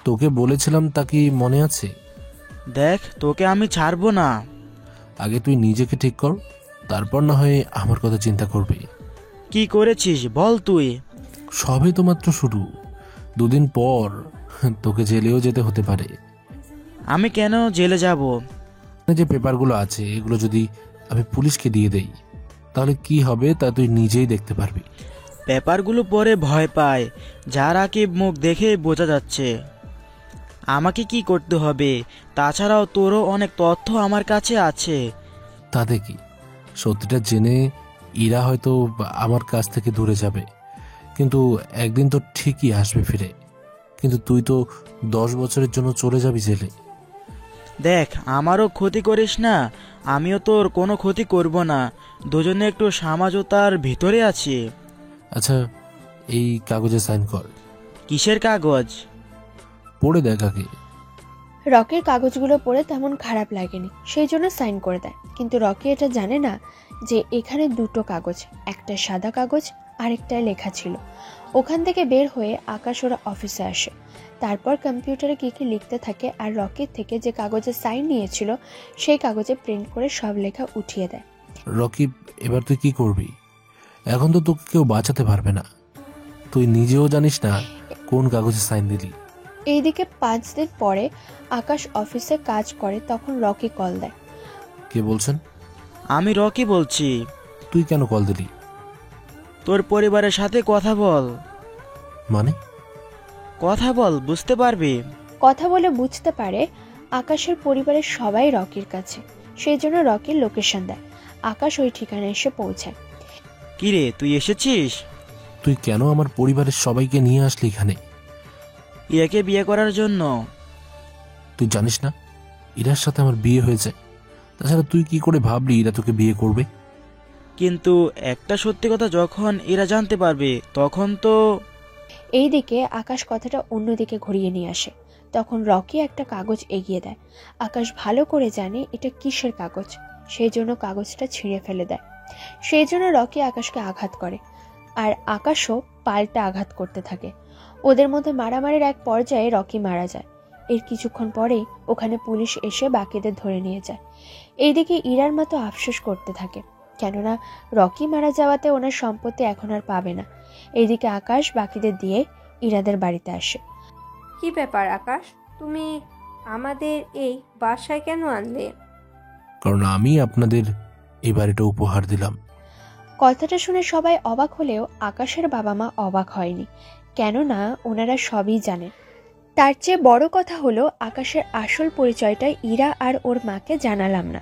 তোকে বলেছিলাম, তা কি মনে আছে? দেখ, তোকে আমি ছাড়বো না। আগে তুই নিজেকে ঠিক কর, তারপর না হয় আমার কথা চিন্তা করবি। কি করেছিস বল তুই? সবে তো মাত্র শুরু, 2 দিন পর তোকে জেলেও যেতে হতে পারে। আমি কেন জেলে যাব? যে পেপারগুলো আছে এগুলো যদি আমি পুলিশকে দিয়ে দেই, তাহলে কি হবে তা তুই নিজেই দেখতে পারবি। পেপারগুলো পরে ভয় পায়, যার আগে মুখ দেখে বোঝা যাচ্ছে। আমাকে কি করতে হবে? তাছাড়াও তোরও অনেক তথ্য আমার কাছে আছে। তাতে কি, সত্যিটা জেনে ইরা হয়তো আমার কাছ থেকে দূরে যাবে, কিন্তু একদিন তো ঠিকই আসবে ফিরে। কিন্তু তুই তো 10 বছরের জন্য চলে যাবি জেলে। দেখ, আমারও ক্ষতি করিস না, আমিও তোর কোনো ক্ষতি করব না। দুজনে একটু সমঝোতার ভিতরে আছি। আচ্ছা এই কাগজে সাইন কর। কিসের কাগজ? পড়ে দেখ আগে। রকির কাগজগুলো পড়ে তেমন খারাপ লাগেনি, সেই জন্য সাইন করে দেয়। কিন্তু রকি এটা জানে না যে এখানে দুটো কাগজ, একটা সাদা কাগজ আরেকটায় লেখা ছিল। ওখান থেকে বের হয়ে আকাশ ওরা অফিসে আসে। তারপর কম্পিউটারে কী কী লিখতে থাকে আর রকির থেকে যে কাগজে সাইন নিয়েছিল সেই কাগজে প্রিন্ট করে সব লেখা উঠিয়ে দেয়। রকি, এবার তুই কি করবি? এখন তো তোকে কেউ বাঁচাতে পারবে না। তুই নিজেও জানিস না কোন কাগজে সাইন দিলি। এইদিকে 5 দিন পরে আকাশ অফিসে কাজ করে, তখন রকি কল দেয়। কে বলছেন? আমি রকি বলছি। তুই কেন কল দিলি? তোর পরিবারের সাথে কথা বল। মানে? কথা বল, বুঝতে পারবি। কথা বলে বুঝতে পারে আকাশের পরিবারের সবাই রকির কাছে, সেই জন্য রকির লোকেশন দেয়। আকাশ ওই ঠিকানায় এসে পৌঁছায়। কিরে, তুই এসেছিস? তুই কেন আমার পরিবারের সবাইকে নিয়ে আসলি এখানে? ইয়াকে বিয়ে করার জন্য। তুই জানিস না ইরার সাথে আমার বিয়ে হয়েছে? তাছাড়া তুই কি করে ভাবলি ইরা তোকে বিয়ে করবে? কিন্তু একটা সত্যি কথা যখন এরা জানতে পারবে তখন তো। এইদিকে আকাশ কথাটা অন্যদিকে ঘুরিয়ে নিয়ে আসে। তখন রকি একটা কাগজ এগিয়ে দেয়। আকাশ ভালো করে জানে এটা কিসের কাগজ, সেই জন্য কাগজটা ছিঁড়ে ফেলে দেয়। সেই জন্য রকি আকাশকে আঘাত করে, আর আকাশও পাল্টা আঘাত করতে থাকে। ওদের মধ্যে মারামারির এক পর্যায়ে রকি মারা যায়। এর কিছুক্ষণ পরেই ওখানে পুলিশ এসে বাকিদের ধরে নিয়ে যায়। এইদিকে ইরার মা তো আফসোস করতে থাকে, কেননা রকি মারা যাওয়াতে ওনার সম্পত্তি এখন আর পাবে না। এইদিকে আকাশ বাকিদের দিয়ে ইরাদের বাড়িতে আসে। কি ব্যাপার আকাশ, তুমি আমাদের এই বাসায় কেন আনলে? কারণ আমি আপনাদের এই বাড়িটা উপহার দিলাম। কথাটা শুনে সবাই অবাক হলেও আকাশের বাবা মা অবাক হয়নি, কেননা ওনারা সবই জানেন। তার চেয়ে বড় কথা হলো আকাশের আসল পরিচয়টা ইরা আর ওর মাকে জানালাম না।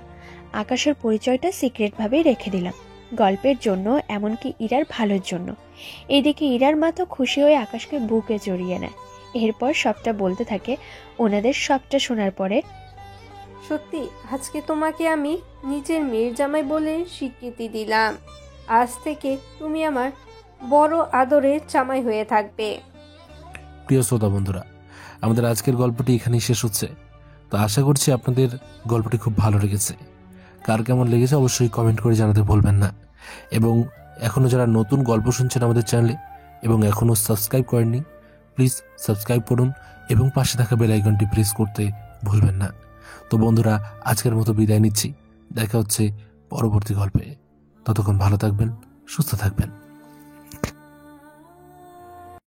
আকাশের পরিচয়টা সিক্রেটভাবেই রেখে দিলাম, গল্পের জন্য, এমনকি ইরার ভালোর জন্য। এদিকে ইরার মা তো খুশি হয়ে আকাশকে বুকে জড়িয়ে নেয়। এরপর সবটা বলতে থাকে। ওনাদের সবটা শোনার পরে, সত্যি আজকে তোমাকে আমি নিজের মেয়ের জামাই বলে স্বীকৃতি দিলাম। আজ থেকে তুমি আমার বড় আদরের জামাই হয়ে থাকবে। প্রিয় শ্রোতা বন্ধুরা, আমাদের আজকের গল্পটি এখানেই শেষ হচ্ছে। তো আশা করছি আপনাদের গল্পটি খুব ভালো লেগেছে। কার কেমন লেগেছে অবশ্যই কমেন্ট করে জানাতে ভুলবেন না। এবং এখনও যারা নতুন গল্প শুনছেন আমাদের চ্যানেলে এবং এখনও সাবস্ক্রাইব করেননি, প্লিজ সাবস্ক্রাইব করুন এবং পাশে থাকা বেল আইকনটি প্রেস করতে ভুলবেন না। তো বন্ধুরা, আজকের মতো বিদায় নিচ্ছি। দেখা হচ্ছে পরবর্তী গল্পে। ততক্ষণ ভালো থাকবেন, সুস্থ থাকবেন।